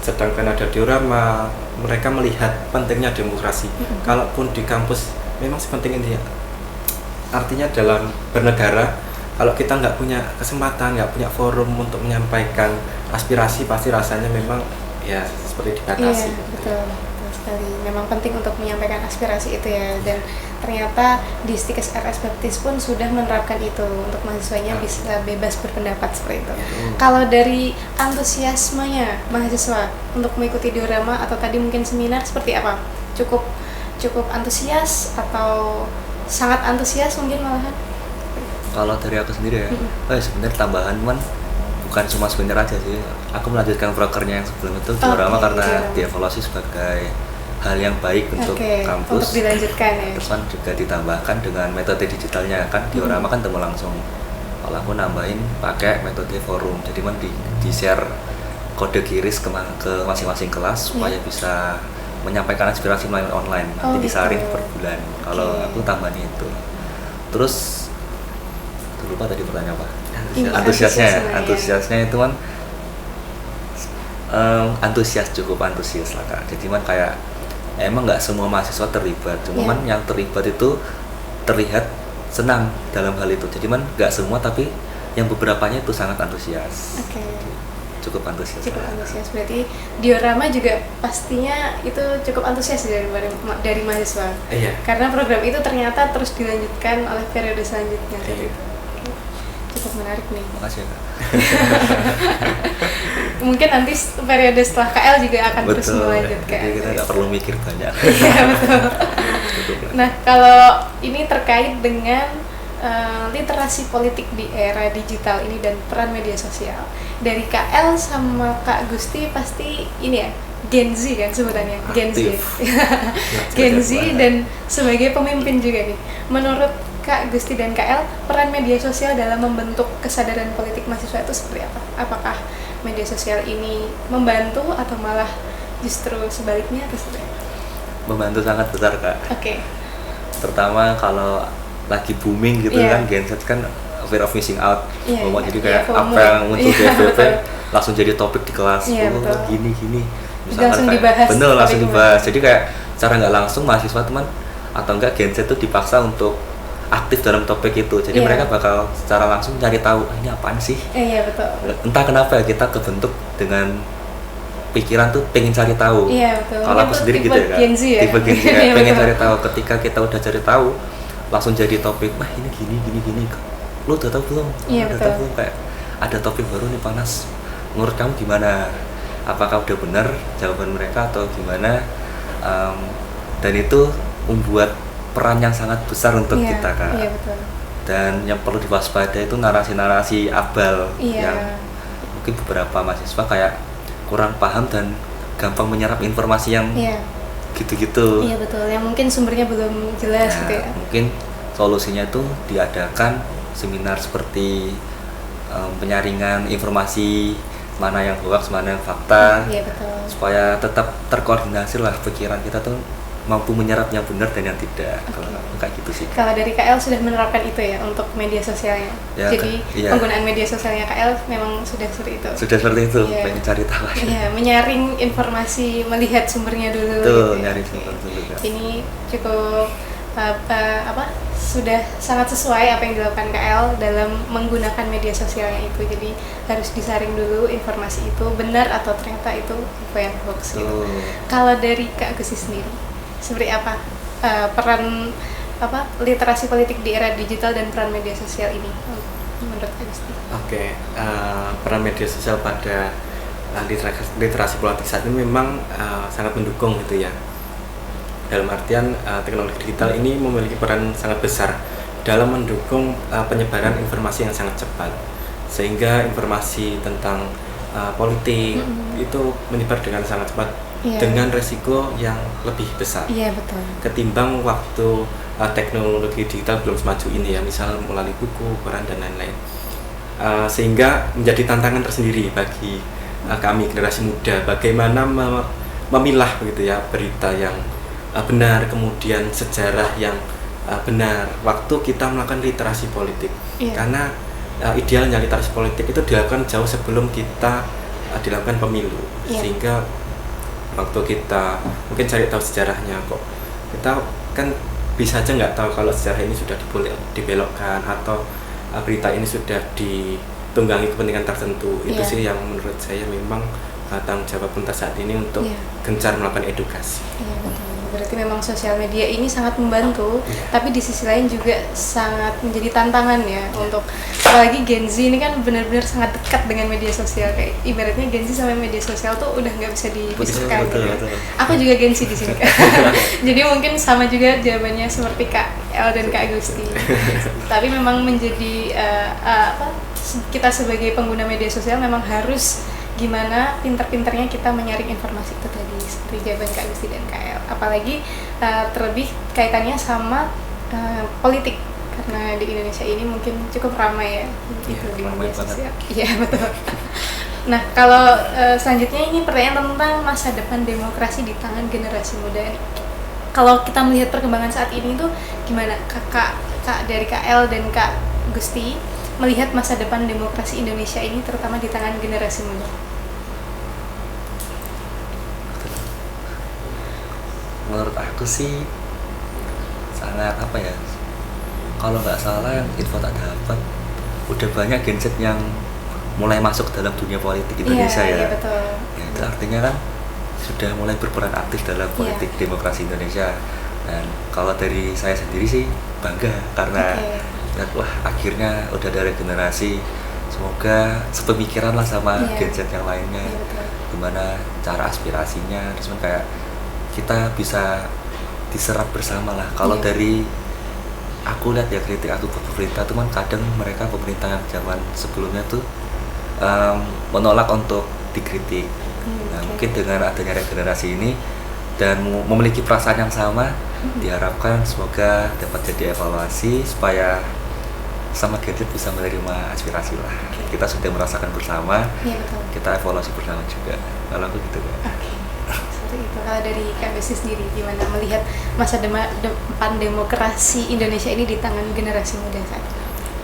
Sedangkan ada diorama, mereka melihat pentingnya demokrasi. Kalaupun di kampus memang sepenting ini ya. Artinya dalam bernegara, kalau kita nggak punya kesempatan, nggak punya forum untuk menyampaikan aspirasi, pasti rasanya memang ya seperti dibatasi. Iya, betul sekali. Memang penting untuk menyampaikan aspirasi itu ya. Dan ternyata di Stikes RS Baptis pun sudah menerapkan itu untuk mahasiswanya bisa bebas berpendapat seperti itu. Kalau dari antusiasmenya mahasiswa untuk mengikuti diorama atau tadi mungkin seminar seperti apa? Cukup antusias atau sangat antusias mungkin malahan? Kalau dari aku sendiri ya, sebenarnya tambahan bukan cuma seminar aja sih. Aku melanjutkan prokernya yang sebelum itu diorama karena dievaluasi sebagai hal yang baik untuk kampus. Untuk dilanjutkan ya. Terus juga ditambahkan dengan metode digitalnya kan, diorama kan temu langsung. Kalau aku nambahin pakai metode forum, jadi di-share kode QRIS ke masing-masing kelas supaya bisa menyampaikan aspirasi melalui online. Nanti disaring per bulan. Kalau aku tambahin itu. Terus lupa tadi pertanyaan apa? Antusiasnya itu kan cukup antusias lah Kak. Jadi kayak emang nggak semua mahasiswa terlibat, cuma yang terlibat itu terlihat senang dalam hal itu. Jadi nggak semua, tapi yang beberapanya itu sangat antusias. Cukup antusias. Berarti diorama juga pastinya itu cukup antusias dari mahasiswa. Karena program itu ternyata terus dilanjutkan oleh periode selanjutnya. Cukup menarik nih. Makasih ya Kak. Mungkin nanti periode setelah KL juga akan terus melanjutkan. Jadi kita nggak perlu mikir banyak. Iya betul. Nah kalau ini terkait dengan literasi politik di era digital ini dan peran media sosial, dari KL sama Kak Gusti pasti ini ya Gen Z kan sebutannya, Gen Z. Gen Z dan sebagai pemimpin juga nih. Menurut Kak Gusti dan KL, peran media sosial dalam membentuk kesadaran politik mahasiswa itu seperti apa? Apakah media sosial ini membantu atau malah justru sebaliknya atau seperti apa? Membantu sangat besar Kak. Terutama kalau lagi booming gitu kan, Gen Z kan fear of missing out. Jadi kayak apa yang muncul di FYP langsung jadi topik di kelas. Gini. Langsung dibahas. Bener, langsung dibahas. Jadi kayak secara nggak langsung mahasiswa teman atau enggak Gen Z itu dipaksa untuk aktif dalam topik itu, jadi mereka bakal secara langsung cari tahu ini apaan sih. Betul. Entah kenapa ya kita kebentuk dengan pikiran tuh pengen cari tahu. Kalau aku sendiri gitu ya Kak, tipe Gen Z ya, pengen cari tahu. Ketika kita udah cari tahu, langsung jadi topik. Wah ini gini. Lu udah tahu belum? Udah tahu belum? Kayak ada topik baru nih panas. Menurut kamu gimana? Apakah udah benar jawaban mereka atau gimana? Dan itu membuat peran yang sangat besar untuk kita Kak. Betul. Dan yang perlu diwaspadai itu narasi-narasi abal yang mungkin beberapa mahasiswa kayak kurang paham dan gampang menyerap informasi yang gitu-gitu. Betul, yang mungkin sumbernya belum jelas gitu ya. Mungkin solusinya itu diadakan seminar seperti penyaringan informasi, mana yang hoax, mana yang fakta, betul. Supaya tetap terkoordinasi lah pikiran kita tuh mampu menyerap yang benar dan yang tidak. Kalau kayak gitu sih. Kalau dari KL sudah menerapkan itu ya untuk media sosialnya. Ya, jadi penggunaan media sosialnya KL memang sudah seperti itu. Sudah seperti itu, pengen cari tahu. Iya, menyaring informasi, melihat sumbernya dulu. Tuh, gitu ya. nyari sumber dulu. Ini cukup sudah sangat sesuai apa yang dilakukan KL dalam menggunakan media sosialnya itu. Jadi harus disaring dulu informasi itu benar atau ternyata itu info yang hoax gitu. Kalau dari Kak Gusti sendiri, seperti apa peran literasi politik di era digital dan peran media sosial ini menurut Kak Gusti? Oke, peran media sosial pada literasi politik saat ini memang sangat mendukung gitu ya. Dalam artian teknologi digital ini memiliki peran sangat besar dalam mendukung penyebaran informasi yang sangat cepat, sehingga informasi tentang politik itu menyebar dengan sangat cepat dengan resiko yang lebih besar betul. Ketimbang waktu teknologi digital belum semaju ini ya, misal melalui buku, koran dan lain-lain. Sehingga menjadi tantangan tersendiri bagi kami generasi muda bagaimana memilah begitu ya berita yang benar, kemudian sejarah yang benar waktu kita melakukan literasi politik. Karena idealnya literasi politik itu dilakukan jauh sebelum kita dilakukan pemilu. Sehingga waktu kita mungkin cari tahu sejarahnya, kok kita kan bisa aja nggak tahu kalau sejarah ini sudah dibelokkan atau berita ini sudah ditunggangi kepentingan tertentu. Itu sih yang menurut saya memang tanggung jawab pemerintah saat ini untuk gencar melakukan edukasi. Betul. Berarti memang sosial media ini sangat membantu, tapi di sisi lain juga sangat menjadi tantangan ya untuk apalagi Gen Z ini kan benar-benar sangat dekat dengan media sosial. Kayak ibaratnya Gen Z sama media sosial tuh udah nggak bisa dipisahkan. Betul. Aku juga Gen Z di sini. Jadi mungkin sama juga jawabannya seperti Kak El dan Kak Gusti. Tapi memang menjadi kita sebagai pengguna media sosial memang harus gimana pinter-pinternya kita menyaring informasi itu tadi, seperti jawaban Kak Gusti dan Kak El. Apalagi terlebih kaitannya sama politik, karena di Indonesia ini mungkin cukup ramai ya itu di media sosial. Iya betul. Nah kalau selanjutnya ini pertanyaan tentang masa depan demokrasi di tangan generasi muda. Kalau kita melihat perkembangan saat ini tuh gimana Kak dari Kak El dan Kak Gusti melihat masa depan demokrasi Indonesia ini terutama di tangan generasi muda? Menurut aku sih sangat kalau nggak salah yang info tak dapat udah banyak Gen Z yang mulai masuk dalam dunia politik Indonesia ya. Betul. Ya, itu artinya kan sudah mulai berperan aktif dalam politik demokrasi Indonesia. Dan kalau dari saya sendiri sih bangga karena wah akhirnya udah dari generasi, semoga sepemikiran lah sama Gen Z yang lainnya, gimana cara aspirasinya, terus kayak kita bisa diserap bersama lah. Kalau dari aku lihat ya kritik aku ke pemerintah tuh kan kadang mereka pemerintah zaman sebelumnya tuh menolak untuk dikritik. Nah mungkin dengan adanya regenerasi ini dan memiliki perasaan yang sama, diharapkan semoga dapat jadi evaluasi supaya sama Gen Z bisa menerima aspirasi lah. Kita sudah merasakan bersama, kita evaluasi bersama juga. Kalau aku gitu kan. Seperti itu. Kalau dari Kak Besi sendiri gimana melihat masa depan demokrasi Indonesia ini di tangan generasi muda saat ini?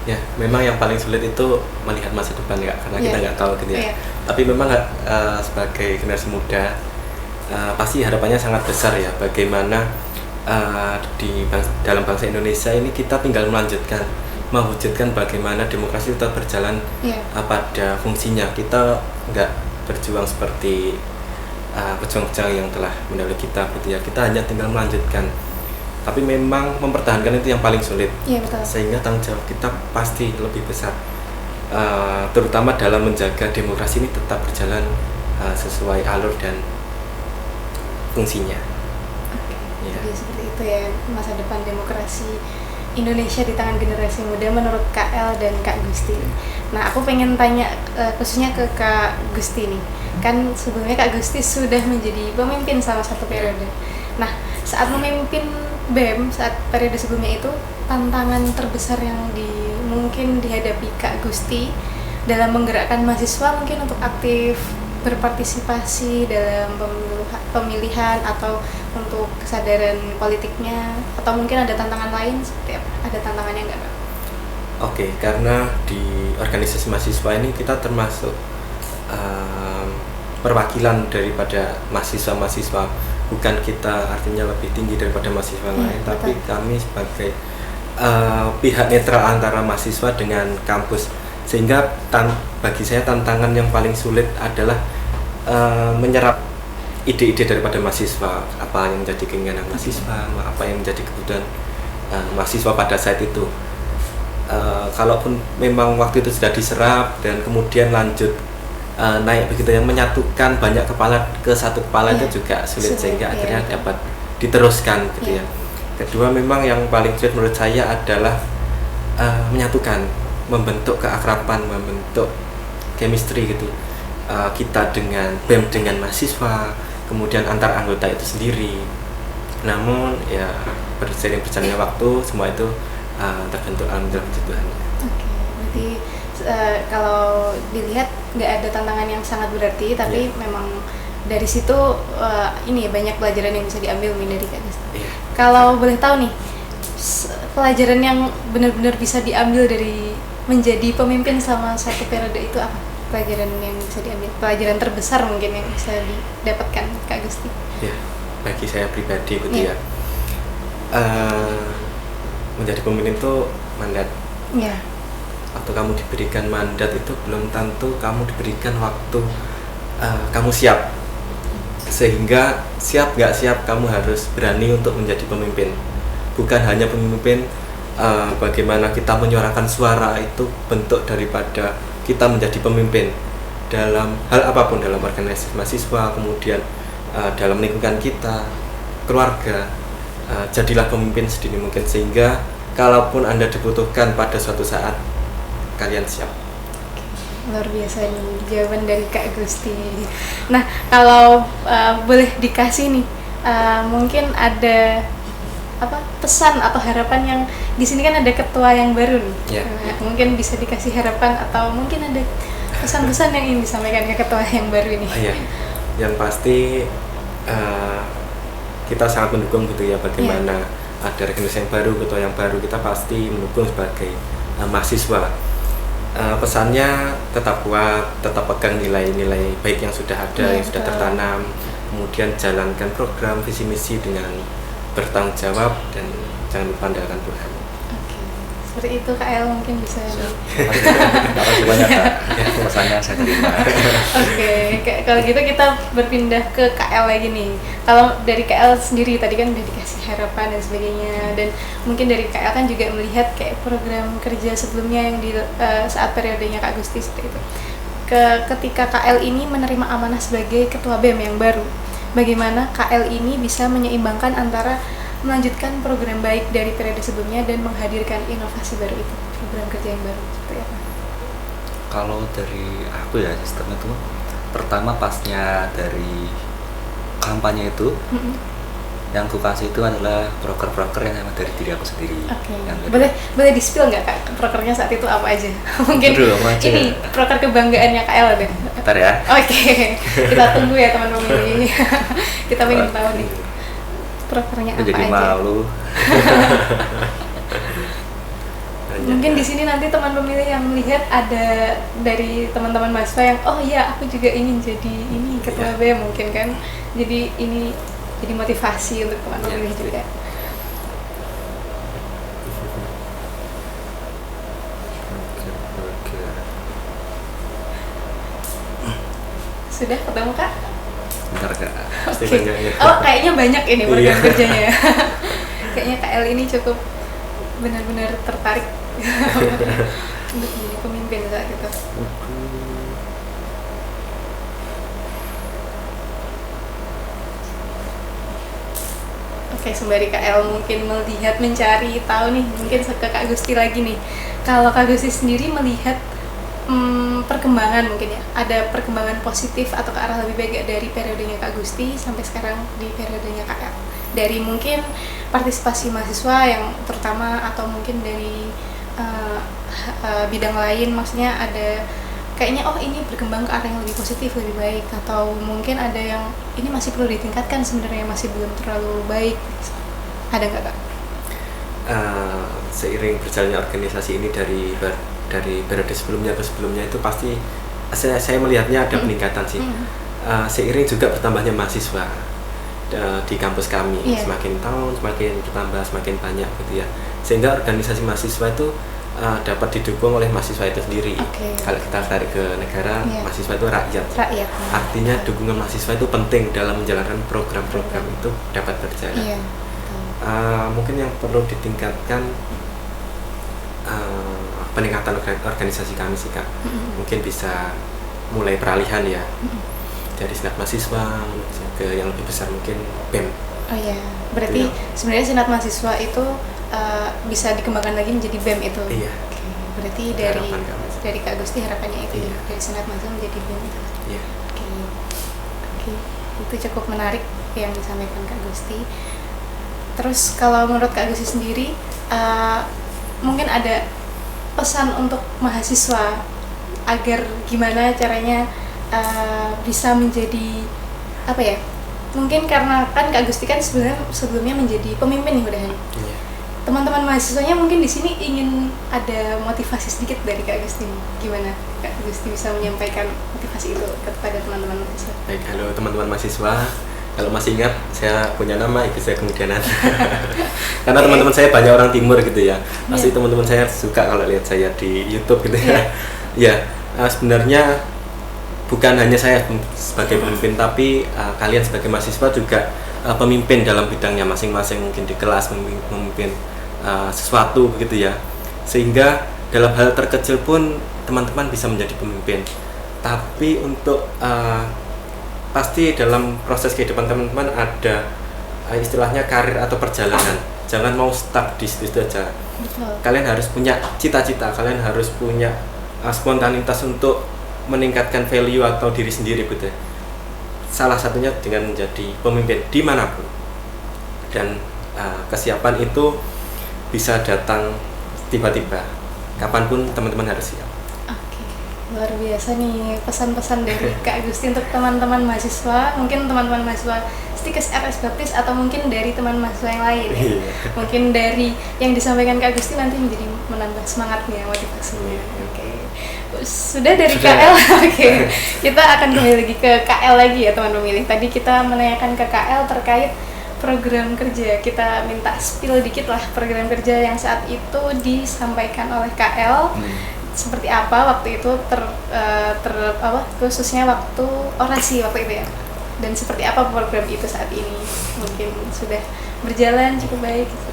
Ya, memang yang paling sulit itu melihat masa depan ya, karena kita nggak tahu gitu ya. Tapi memang sebagai generasi muda pasti harapannya sangat besar ya, bagaimana dalam bangsa Indonesia ini kita tinggal mewujudkan bagaimana demokrasi tetap berjalan pada fungsinya. Kita nggak berjuang seperti pejuang-pejuang yang telah mendahului kita gitu ya. Kita hanya tinggal melanjutkan. Tapi memang mempertahankan itu yang paling sulit. Betul. Sehingga tanggung jawab kita pasti lebih besar. Terutama dalam menjaga demokrasi ini tetap berjalan sesuai alur dan fungsinya. Jadi seperti itu ya masa depan demokrasi Indonesia di tangan generasi muda menurut Kak El dan Kak Gusti. Nah aku pengen tanya khususnya ke Kak Gusti nih, kan sebelumnya Kak Gusti sudah menjadi pemimpin selama 1 periode. Nah saat memimpin BEM saat periode sebelumnya itu, tantangan terbesar yang mungkin dihadapi Kak Gusti dalam menggerakkan mahasiswa mungkin untuk aktif berpartisipasi dalam pemilihan atau untuk kesadaran politiknya, atau mungkin ada tantangan lain seperti apa? Ada tantangannya nggak Kak? Oke, karena di organisasi mahasiswa ini kita termasuk perwakilan daripada mahasiswa-mahasiswa, bukan kita artinya lebih tinggi daripada mahasiswa lain, tapi kami sebagai pihak netral antara mahasiswa dengan kampus, sehingga bagi saya tantangan yang paling sulit adalah menyerap ide-ide daripada mahasiswa, apa yang menjadi keinginan mahasiswa, apa yang menjadi kebutuhan mahasiswa pada saat itu. Kalaupun memang waktu itu sudah diserap dan kemudian lanjut naik begitu, yang menyatukan banyak kepala ke satu kepala itu juga sulit, sehingga akhirnya dapat diteruskan gitu ya. Kedua, memang yang paling sulit menurut saya adalah menyatukan, membentuk keakraban, membentuk chemistry gitu, kita dengan BEM dengan mahasiswa, kemudian antar anggota itu sendiri. Namun ya seiring berjalannya waktu semua itu terbentuk alhamdulillah puji Tuhan. Oke, berarti kalau dilihat nggak ada tantangan yang sangat berarti, tapi memang dari situ ini banyak pelajaran yang bisa diambil dari Kak Gusti. Kalau boleh tahu nih, pelajaran yang benar-benar bisa diambil dari menjadi pemimpin selama satu periode itu apa? Pelajaran yang bisa diambil, pelajaran terbesar mungkin yang bisa didapatkan Kak Gusti. Ya, bagi saya pribadi gitu ya, menjadi pemimpin itu mandat. Waktu kamu diberikan mandat itu belum tentu kamu diberikan waktu kamu siap, sehingga siap nggak siap kamu harus berani untuk menjadi pemimpin. Bukan hanya pemimpin, bagaimana kita menyuarakan suara itu bentuk daripada kita menjadi pemimpin dalam hal apapun, dalam organisasi mahasiswa, kemudian dalam lingkungan kita, keluarga. Jadilah pemimpin sedini mungkin, sehingga kalaupun Anda dibutuhkan pada suatu saat, kalian siap. Luar biasa nih jawaban dari Kak Gusti. Nah, kalau boleh dikasih nih, mungkin ada pesan atau harapan yang di sini kan ada ketua yang baru nih. Mungkin bisa dikasih harapan atau mungkin ada pesan-pesan yang ingin disampaikan ke ketua yang baru ini. Yang pasti kita sangat mendukung gitu ya, bagaimana ada organisasi yang baru, ketua yang baru, kita pasti mendukung sebagai mahasiswa. Pesannya tetap kuat, tetap pegang nilai-nilai baik yang sudah ada, yang sudah tertanam, kemudian jalankan program visi misi dengan bertanggung jawab, dan jangan lupa andalkan Tuhan. Seperti itu Kak El mungkin bisa. Terima kasih banyak Kak, pesannya saya terima. Kalau gitu kita berpindah ke Kak El lagi nih. Kalau dari Kak El sendiri tadi kan udah dikasih harapan dan sebagainya, dan mungkin dari Kak El kan juga melihat kayak program kerja sebelumnya yang di saat periodenya Kak Gusti seperti itu. Ketika Kak El ini menerima amanah sebagai ketua BEM yang baru, bagaimana Kak El ini bisa menyeimbangkan antara melanjutkan program baik dari periode sebelumnya dan menghadirkan inovasi baru itu, program kerja yang baru, seperti apa? Kalau dari aku ya, sistemnya itu pertama pasnya dari kampanye itu, yang aku kasih itu adalah proker-proker yang emang dari diri aku sendiri. Boleh di-spill nggak Kak, prokernya saat itu apa aja? Mungkin ini proker kebanggaannya Kak El deh. Bentar ya. Kita tunggu ya teman pemilih. Kita ingin tahu nih prokernya apa jadi aja. Malu. Mungkin di sini nanti teman pemilih yang melihat ada dari teman-teman mahasiswa yang aku juga ingin jadi ini ketua BEM mungkin kan. Jadi ini jadi motivasi untuk teman pemilih juga. Sudah ketemu Kak? Bentar Kak. Kayaknya banyak ini program kerjanya ya. Kayaknya Kak El ini cukup benar-benar tertarik untuk menjadi pemimpin saat itu. Sembari Kak El mungkin melihat, mencari tahu nih, mungkin ke Kak Gusti lagi nih. Kalau Kak Gusti sendiri melihat perkembangan mungkin ya, ada perkembangan positif atau ke arah lebih baik dari periodenya Kak Gusti sampai sekarang di periodenya Kak El, dari mungkin partisipasi mahasiswa yang terutama, atau mungkin dari bidang lain, maksudnya ada kayaknya oh ini berkembang ke arah yang lebih positif, lebih baik, atau mungkin ada yang ini masih perlu ditingkatkan sebenarnya, masih belum terlalu baik, ada nggak Kak? Seiring berjalannya organisasi ini dari periode sebelumnya ke sebelumnya itu pasti saya melihatnya ada peningkatan sih. Seiring juga bertambahnya mahasiswa di kampus kami, semakin tahun semakin bertambah, semakin banyak gitu ya, sehingga organisasi mahasiswa itu dapat didukung oleh mahasiswa itu sendiri. Kalau kita tarik ke negara, mahasiswa itu rakyat. Artinya dukungan mahasiswa itu penting dalam menjalankan program-program itu dapat berjalan. Mungkin yang perlu ditingkatkan peningkatan organisasi kami sih Kak. Mungkin bisa mulai peralihan ya, dari senat mahasiswa ke yang lebih besar mungkin BEM. Berarti sebenarnya senat mahasiswa itu bisa dikembangkan lagi menjadi BEM itu. Berarti dari Kak Gusti harapannya itu dari senat mahasiswa menjadi BEM itu. Itu cukup menarik yang disampaikan Kak Gusti. Terus kalau menurut Kak Gusti sendiri, mungkin ada pesan untuk mahasiswa agar gimana caranya bisa menjadi apa ya? Mungkin karena kan Kak Gusti kan sebenarnya sebelumnya menjadi pemimpin nih udahan. Teman-teman mahasiswanya mungkin di sini ingin ada motivasi sedikit dari Kak Gusti. Gimana Kak Gusti bisa menyampaikan motivasi itu kepada teman-teman mahasiswa? Baik, halo teman-teman mahasiswa. Kalau masih ingat, saya punya nama, ibu saya kemudian ada. Karena teman-teman saya banyak orang timur gitu ya. Pasti teman-teman saya suka kalau lihat saya di YouTube gitu ya. Sebenarnya bukan hanya saya sebagai pemimpin, tapi kalian sebagai mahasiswa juga pemimpin dalam bidangnya masing-masing, mungkin di kelas memimpin sesuatu begitu ya. Sehingga dalam hal terkecil pun teman-teman bisa menjadi pemimpin. Tapi untuk pasti dalam proses kehidupan teman-teman ada istilahnya karir atau perjalanan. Jangan mau stuck di situ aja. Kalian harus punya cita-cita, kalian harus punya spontanitas untuk meningkatkan value atau diri sendiri gitu. Salah satunya dengan menjadi pemimpin dimanapun. Dan kesiapan itu bisa datang tiba-tiba. Kapanpun teman-teman harus siap. Luar biasa nih pesan-pesan dari Kak Gusti untuk teman-teman mahasiswa, mungkin teman-teman mahasiswa Stikes RS Baptis atau mungkin dari teman mahasiswa yang lain ya. Mungkin dari yang disampaikan Kak Gusti nanti menjadi menambah semangatnya, motivasinya. Sudah dari KL. Kita akan kembali lagi ke KL lagi ya teman pemilih. Tadi kita menanyakan ke KL terkait program kerja. Kita minta spill dikit lah program kerja yang saat itu disampaikan oleh KL. Seperti apa waktu itu khususnya waktu orasi waktu itu ya, dan seperti apa program itu saat ini, mungkin sudah berjalan cukup baik gitu.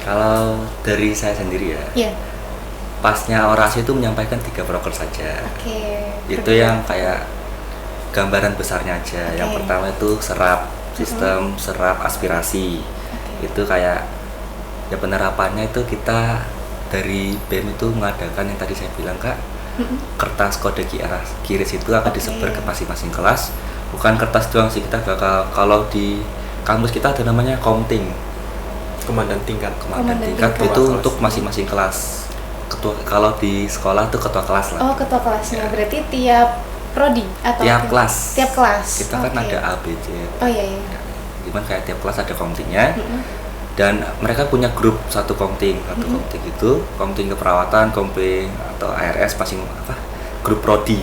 Kalau dari saya sendiri ya, pasnya orasi itu menyampaikan 3 proker saja. Itu yang kayak gambaran besarnya aja. Yang pertama itu serap sistem serap aspirasi. Itu kayak ya penerapannya itu kita dari BEM itu mengadakan yang tadi saya bilang Kak, kertas kode QRIS itu akan disebar ke masing-masing kelas. Bukan kertas doang sih, kita bakal, kalau di kampus kita ada namanya komting, komandan tingkat itu untuk masing-masing kelas. Kalau di sekolah tuh ketua kelas lah. Ketua kelasnya berarti tiap prodi atau tiap kelas kita kan ada A, B, C. Cuman kayak tiap kelas ada komtingnya. Dan mereka punya grup satu komting itu komting keperawatan, komting atau ARS grup prodi.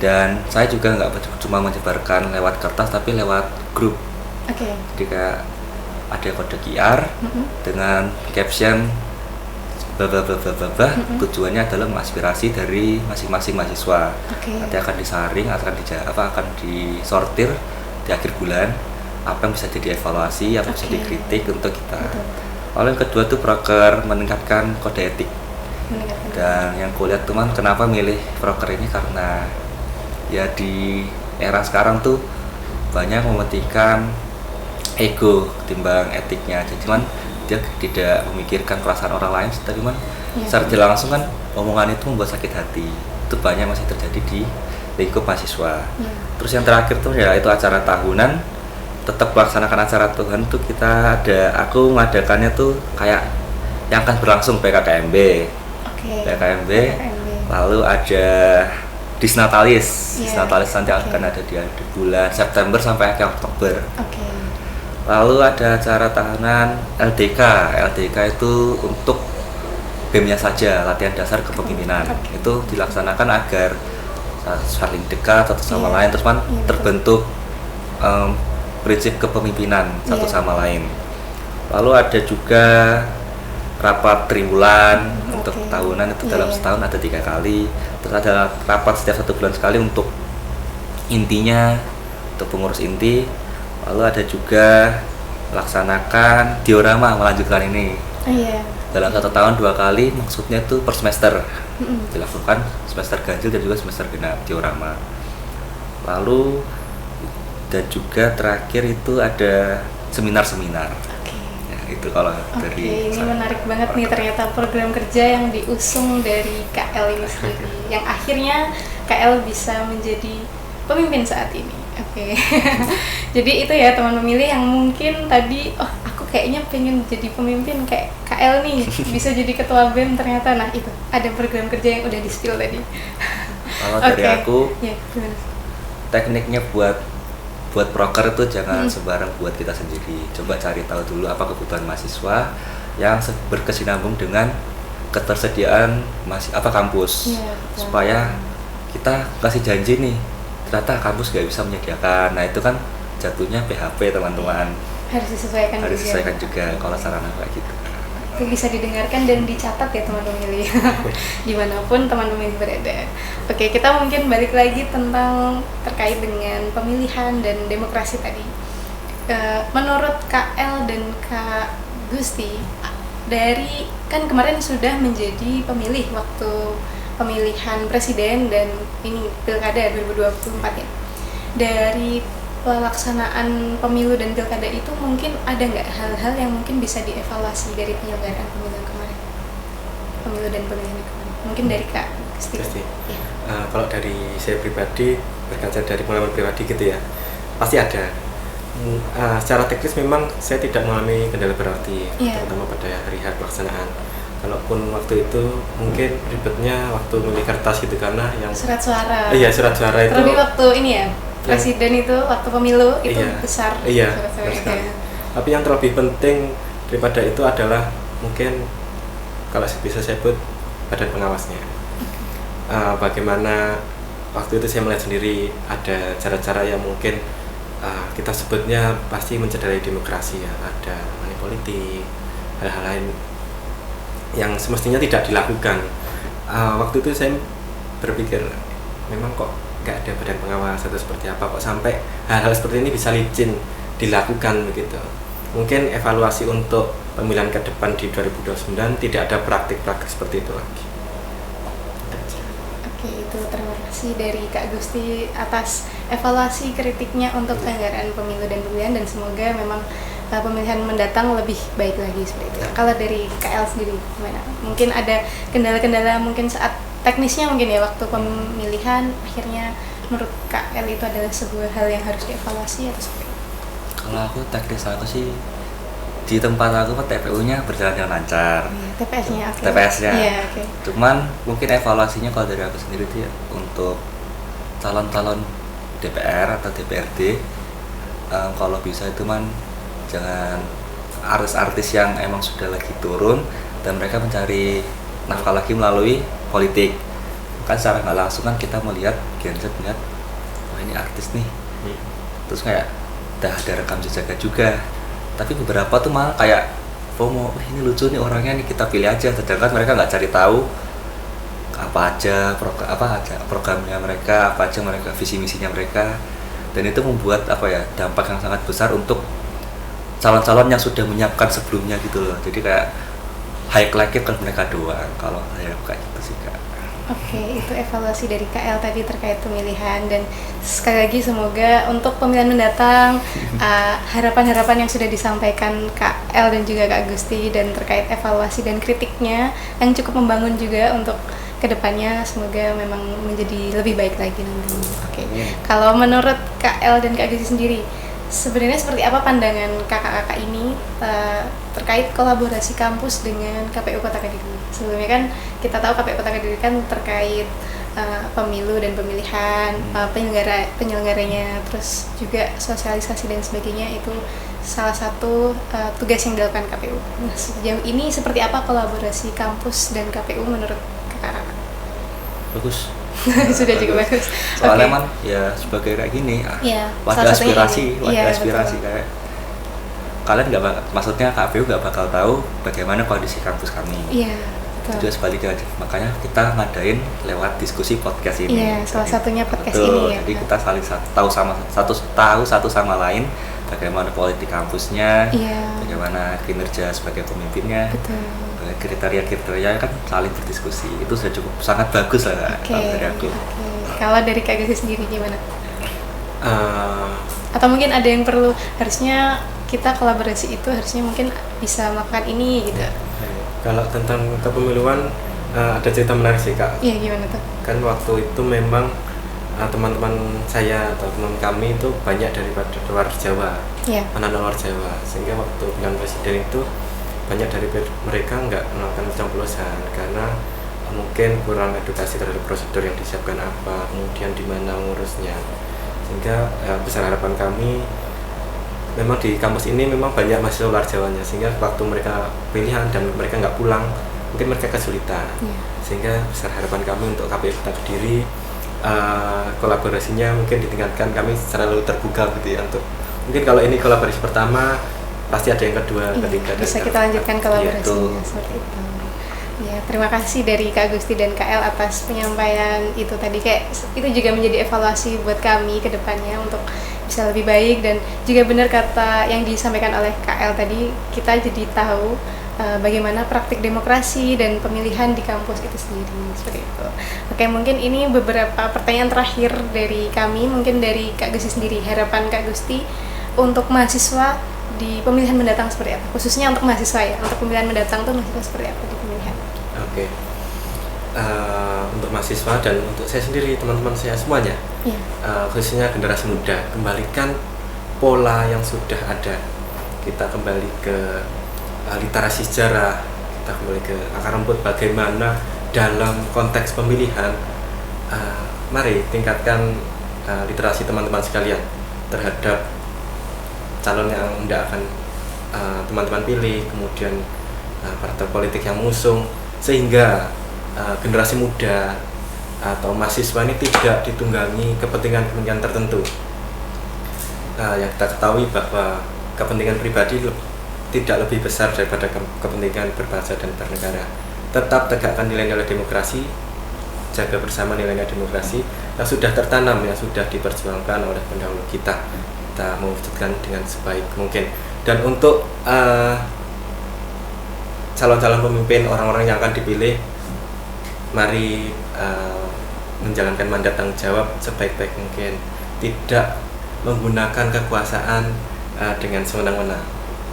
Dan saya juga nggak cuma menyebarkan lewat kertas tapi lewat grup. Jadi kayak ada kode QR dengan caption tujuannya adalah mengaspirasi dari masing-masing mahasiswa. Nanti akan disaring, akan disortir di akhir bulan. Apa yang bisa jadi evaluasi, apa bisa dikritik untuk kita. Lalu yang kedua tuh proker meningkatkan kode etik. Dan yang kulihat teman kenapa milih proker ini karena ya di era sekarang tuh banyak mementingkan ego ketimbang etiknya. Jadi cuman dia tidak memikirkan perasaan orang lain, tapi secara tidak langsung kan omongan itu membuat sakit hati. Itu banyak masih terjadi di lingkup mahasiswa. Terus yang terakhir tuh ya itu acara tahunan. Tetap melaksanakan acara Tuhan tuh aku mengadakannya tuh kayak yang akan berlangsung PKKMB. Lalu ada Disnatalis. Disnatalis nanti akan ada di bulan September sampai akhir Oktober. Lalu ada acara tahunan LDK. LDK itu untuk BEM-nya saja, latihan dasar kepemimpinan. Itu dilaksanakan agar saling dekat satu sama lain, terus terbentuk prinsip kepemimpinan satu sama lain. Lalu ada juga rapat triwulan untuk tahunan, itu dalam setahun ada 3 kali. Terus ada rapat setiap 1 bulan sekali untuk intinya, untuk pengurus inti. Lalu ada juga laksanakan diorama, melanjutkan ini dalam 1 tahun 2 kali, maksudnya itu per semester dilakukan, semester ganjil dan juga semester genap diorama. Lalu dan juga terakhir itu ada seminar-seminar. Ya, itu kalau dari ini menarik banget nih, ternyata program kerja yang diusung dari KL ini sendiri yang akhirnya KL bisa menjadi pemimpin saat ini. Jadi itu ya teman pemilih yang mungkin tadi aku kayaknya pengen jadi pemimpin kayak KL nih, bisa jadi ketua BEM ternyata. Nah itu ada program kerja yang udah di-spill tadi. Kalau dari aku tekniknya buat proker itu jangan sembarang buat kita sendiri. Coba cari tahu dulu apa kebutuhan mahasiswa yang berkesinambung dengan ketersediaan kampus, supaya kita kasih janji nih, ternyata kampus gak bisa menyediakan. Nah itu kan jatuhnya PHP teman-teman. Harus disesuaikan juga kalau sarana kayak gitu. Itu bisa didengarkan dan dicatat ya teman pemilih dimanapun teman pemilih berada. Kita mungkin balik lagi tentang terkait dengan pemilihan dan demokrasi tadi. Menurut KL dan Kak Gusti, dari kan kemarin sudah menjadi pemilih waktu pemilihan presiden dan ini pilkada 2024 ya. Dari pelaksanaan pemilu dan pilkada itu mungkin ada nggak hal-hal yang mungkin bisa dievaluasi dari penyelenggaraan pemilu kemarin, pemilu dan pemilihan kemarin? Mungkin dari Kak Gusti. Kalau dari saya pribadi, berkaca dari pengalaman pribadi gitu ya, pasti ada. Secara teknis memang saya tidak mengalami kendala berarti, terutama pada hari pelaksanaan. Kalaupun waktu itu mungkin ribetnya waktu milih kertas gitu, karena yang surat suara. Iya, surat suara itu. Terlebih waktu ini ya, presiden itu waktu pemilu itu besar. Besar. Tapi yang terlebih penting daripada itu adalah mungkin kalau bisa saya sebut badan pengawasnya. Bagaimana waktu itu saya melihat sendiri ada cara-cara yang mungkin kita sebutnya pasti mencederai demokrasi ya, ada money politik, hal-hal lain yang semestinya tidak dilakukan. Waktu itu saya berpikir memang kok nggak ada badan pengawas atau seperti apa kok sampai hal-hal seperti ini bisa licin dilakukan begitu. Mungkin evaluasi untuk pemilihan ke depan di 2029 tidak ada praktik-praktik seperti itu lagi. Itu terima kasih dari Kak Gusti atas evaluasi kritiknya untuk penyelenggaraan pemilu dan pemilihan, dan semoga memang pemilihan mendatang lebih baik lagi seperti itu. Kalau dari KL sendiri gimana? Mungkin ada kendala-kendala mungkin saat teknisnya mungkin ya waktu pemilihan, akhirnya menurut KL itu adalah sebuah hal yang harus dievaluasi atau seperti itu? Kalau aku teknis aku sih di tempat aku TPU-nya berjalan dengan lancar. TPS-nya. Cuman mungkin evaluasinya kalau dari aku sendiri itu ya untuk calon-calon DPR atau DPRD, kalau bisa itu jangan artis-artis yang emang sudah lagi turun dan mereka mencari nafkah lagi melalui politik. Kan secara nggak langsung kan kita melihat Gen Z melihat, wah ini artis nih, terus kayak udah ada rekam jejaknya juga. Tapi beberapa tuh malah kayak FOMO, ini lucu nih orangnya nih, kita pilih aja. Sedangkan mereka nggak cari tahu apa aja programnya mereka, apa aja mereka visi misinya mereka, dan itu membuat dampak yang sangat besar untuk calon-calon yang sudah menyiapkan sebelumnya gitu loh. Jadi kayak highlight-nya kan mereka doang. Kalau saya kayak gitu sih Kak. Itu evaluasi dari KL tadi terkait pemilihan, dan sekali lagi semoga untuk pemilihan mendatang harapan-harapan yang sudah disampaikan KL dan juga Kak Gusti dan terkait evaluasi dan kritiknya yang cukup membangun juga untuk kedepannya, semoga memang menjadi lebih baik lagi nanti. Kalau menurut KL dan Kak Gusti sendiri, sebenarnya seperti apa pandangan kakak-kakak ini terkait kolaborasi kampus dengan KPU Kota Kediri? Sebelumnya kan kita tahu KPU Kota Kediri kan terkait pemilu dan pemilihan, penyelenggaranya, terus juga sosialisasi dan sebagainya, itu salah satu tugas yang dilakukan KPU. Nah, sejauh ini seperti apa kolaborasi kampus dan KPU menurut kakak-kakak? Bagus. Sudah juga bagus. Soalnya man ya sebagai kayak gini, wadah aspirasi, kayak kalian maksudnya KPU nggak bakal tahu bagaimana kondisi kampus kami. Iya. Juga sebaliknya, makanya kita ngadain lewat diskusi podcast ini. Iya, salah satunya podcast betul, ini ya. Jadi kita saling tahu satu sama lain bagaimana politik kampusnya, bagaimana kinerja sebagai pemimpinnya, kriteria-kriteria kan saling berdiskusi. Itu sudah cukup sangat bagus lah dari aku. Kalau dari Kak Gusti sendiri gimana? Atau mungkin ada yang perlu, harusnya kita kolaborasi itu harusnya mungkin bisa melakukan ini gitu. Kalau tentang kepemiluan ada cerita menarik sih Kak. Iya, gimana tuh? Kan waktu itu memang teman-teman saya atau teman kami itu banyak daripada luar Jawa, anak-anak luar Jawa, sehingga waktu pilihan presiden itu banyak dari mereka nggak melakukan pencoblosan karena mungkin kurang edukasi terhadap prosedur yang disiapkan apa, kemudian di mana ngurusnya, sehingga besar harapan kami memang di kampus ini memang banyak mahasiswa luar Jawanya, sehingga waktu mereka pilihan dan mereka nggak pulang mungkin mereka kesulitan, sehingga besar harapan kami untuk KPU Kota Kediri kolaborasinya mungkin ditingkatkan, kami selalu terbuka gitu ya untuk mungkin kalau ini kolaborasi pertama pasti ada yang kedua, ketiga, bisa kita lanjutkan kolaborasinya seperti itu. Ya, terima kasih dari Kak Gusti dan Kak El atas penyampaian itu tadi, kayak itu juga menjadi evaluasi buat kami ke depannya untuk bisa lebih baik, dan juga benar kata yang disampaikan oleh Kak El tadi, kita jadi tahu bagaimana praktik demokrasi dan pemilihan di kampus itu sendiri, seperti itu. Oke, mungkin ini beberapa pertanyaan terakhir dari kami, mungkin dari Kak Gusti sendiri, harapan Kak Gusti untuk mahasiswa di pemilihan mendatang seperti apa? Khususnya untuk mahasiswa ya, untuk pemilihan mendatang tuh mahasiswa seperti apa di pemilihan? Oke. Untuk mahasiswa dan untuk saya sendiri, teman-teman saya semuanya, khususnya generasi muda, kembalikan pola yang sudah ada. Kita kembali ke literasi sejarah, kita kembali ke akar rumput bagaimana dalam konteks pemilihan. Mari tingkatkan literasi teman-teman sekalian terhadap calon yang hendak akan teman-teman pilih, kemudian partai politik yang mengusung, sehingga generasi muda atau mahasiswa ini tidak ditunggangi kepentingan-kepentingan tertentu. Yang kita ketahui bahwa kepentingan pribadi tidak lebih besar daripada kepentingan berbangsa dan bernegara. Tetap tegakkan nilai-nilai demokrasi, jaga bersama nilai-nilai demokrasi yang sudah tertanam, yang sudah diperjuangkan oleh pendahulu kita mewujudkan dengan sebaik mungkin. Dan untuk calon-calon pemimpin, orang-orang yang akan dipilih, mari menjalankan mandat tanggung jawab sebaik-baik mungkin, tidak menggunakan kekuasaan dengan sewenang-wenang.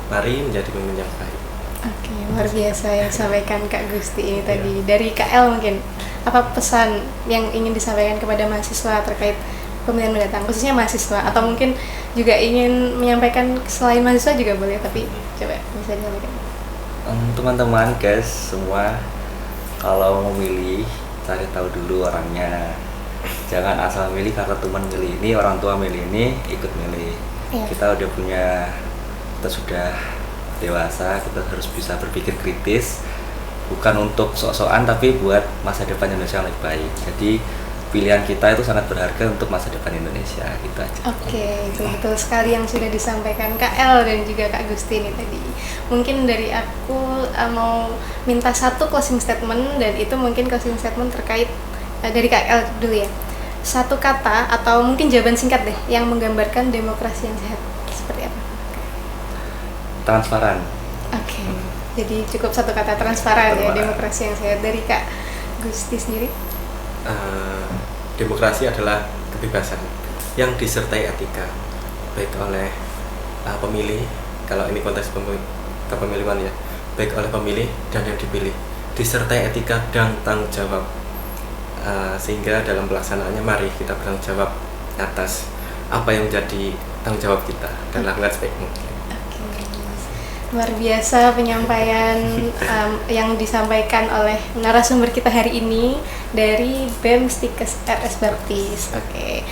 Mari menjadi pemimpin yang baik. Oke, luar biasa yang disampaikan Kak Gusti ini tadi. Dari Kak El mungkin, apa pesan yang ingin disampaikan kepada mahasiswa terkait pemilihan mendatang, khususnya mahasiswa, atau mungkin juga ingin menyampaikan selain mahasiswa juga boleh, tapi coba bisa disampaikan. Teman-teman guys semua, kalau memilih cari tahu dulu orangnya, jangan asal milih karena teman milih ini, orang tua milih ini, ikut milih. Kita sudah dewasa, kita harus bisa berpikir kritis, bukan untuk sok-sokan tapi buat masa depan Indonesia yang lebih baik. Jadi pilihan kita itu sangat berharga untuk masa depan Indonesia, gitu aja. Oke, itu betul sekali yang sudah disampaikan Kak El dan juga Kak Gusti ini tadi. Mungkin dari aku mau minta satu closing statement, dan itu mungkin closing statement terkait dari Kak El dulu ya. Satu kata atau mungkin jawaban singkat deh yang menggambarkan demokrasi yang sehat, seperti apa? Transparan. Oke, jadi cukup satu kata, transparan ya, demokrasi yang sehat. Dari Kak Gusti sendiri? Demokrasi adalah kebebasan yang disertai etika, baik oleh pemilih, kalau ini konteks kepemilihan ya, baik oleh pemilih dan yang dipilih, disertai etika dan tanggung jawab, sehingga dalam pelaksanaannya mari kita bertanggung jawab atas apa yang menjadi tanggung jawab kita dan lakukan sebaik mungkin. Luar biasa penyampaian yang disampaikan oleh narasumber kita hari ini dari BEM Stikes RS Baptis. Oke.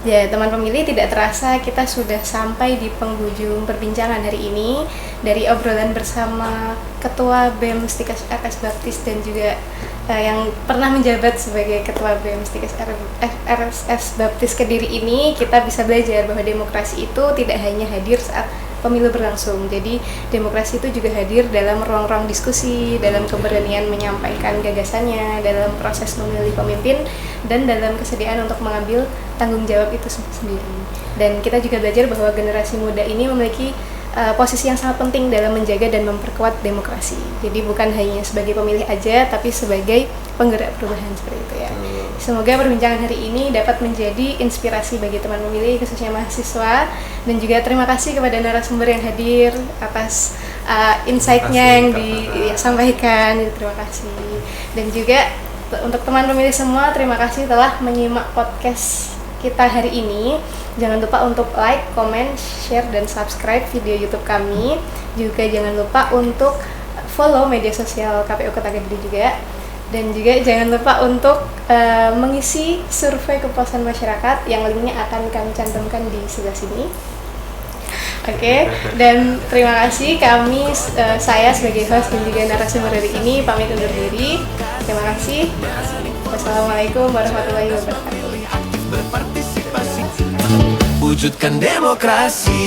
Ya, teman pemilih, tidak terasa kita sudah sampai di penghujung perbincangan hari ini dari obrolan bersama Ketua BEM Stikes RS Baptis dan juga yang pernah menjabat sebagai Ketua BEM Stikes RS Baptis Kediri ini. Kita bisa belajar bahwa demokrasi itu tidak hanya hadir saat pemilu berlangsung. Jadi demokrasi itu juga hadir dalam ruang-ruang diskusi, dalam keberanian menyampaikan gagasannya, dalam proses memilih pemimpin, dan dalam kesediaan untuk mengambil tanggung jawab itu sendiri. Dan kita juga belajar bahwa generasi muda ini memiliki posisi yang sangat penting dalam menjaga dan memperkuat demokrasi. Jadi bukan hanya sebagai pemilih aja, tapi sebagai penggerak perubahan seperti itu ya. Semoga perbincangan hari ini dapat menjadi inspirasi bagi teman pemilih, khususnya mahasiswa, dan juga terima kasih kepada narasumber yang hadir atas insight-nya yang disampaikan. Terima kasih. Dan juga untuk teman pemilih semua, terima kasih telah menyimak podcast kita hari ini. Jangan lupa untuk like, comment, share, dan subscribe video YouTube kami. Juga jangan lupa untuk follow media sosial KPU Kota Kediri juga. Dan juga jangan lupa untuk mengisi survei kepuasan masyarakat yang linknya akan kami cantumkan di sebelah sini. Oke, dan terima kasih saya sebagai host dan juga narasumber hari ini pamit undur diri. Terima kasih. Wassalamualaikum warahmatullahi wabarakatuh. Wujudkan demokrasi.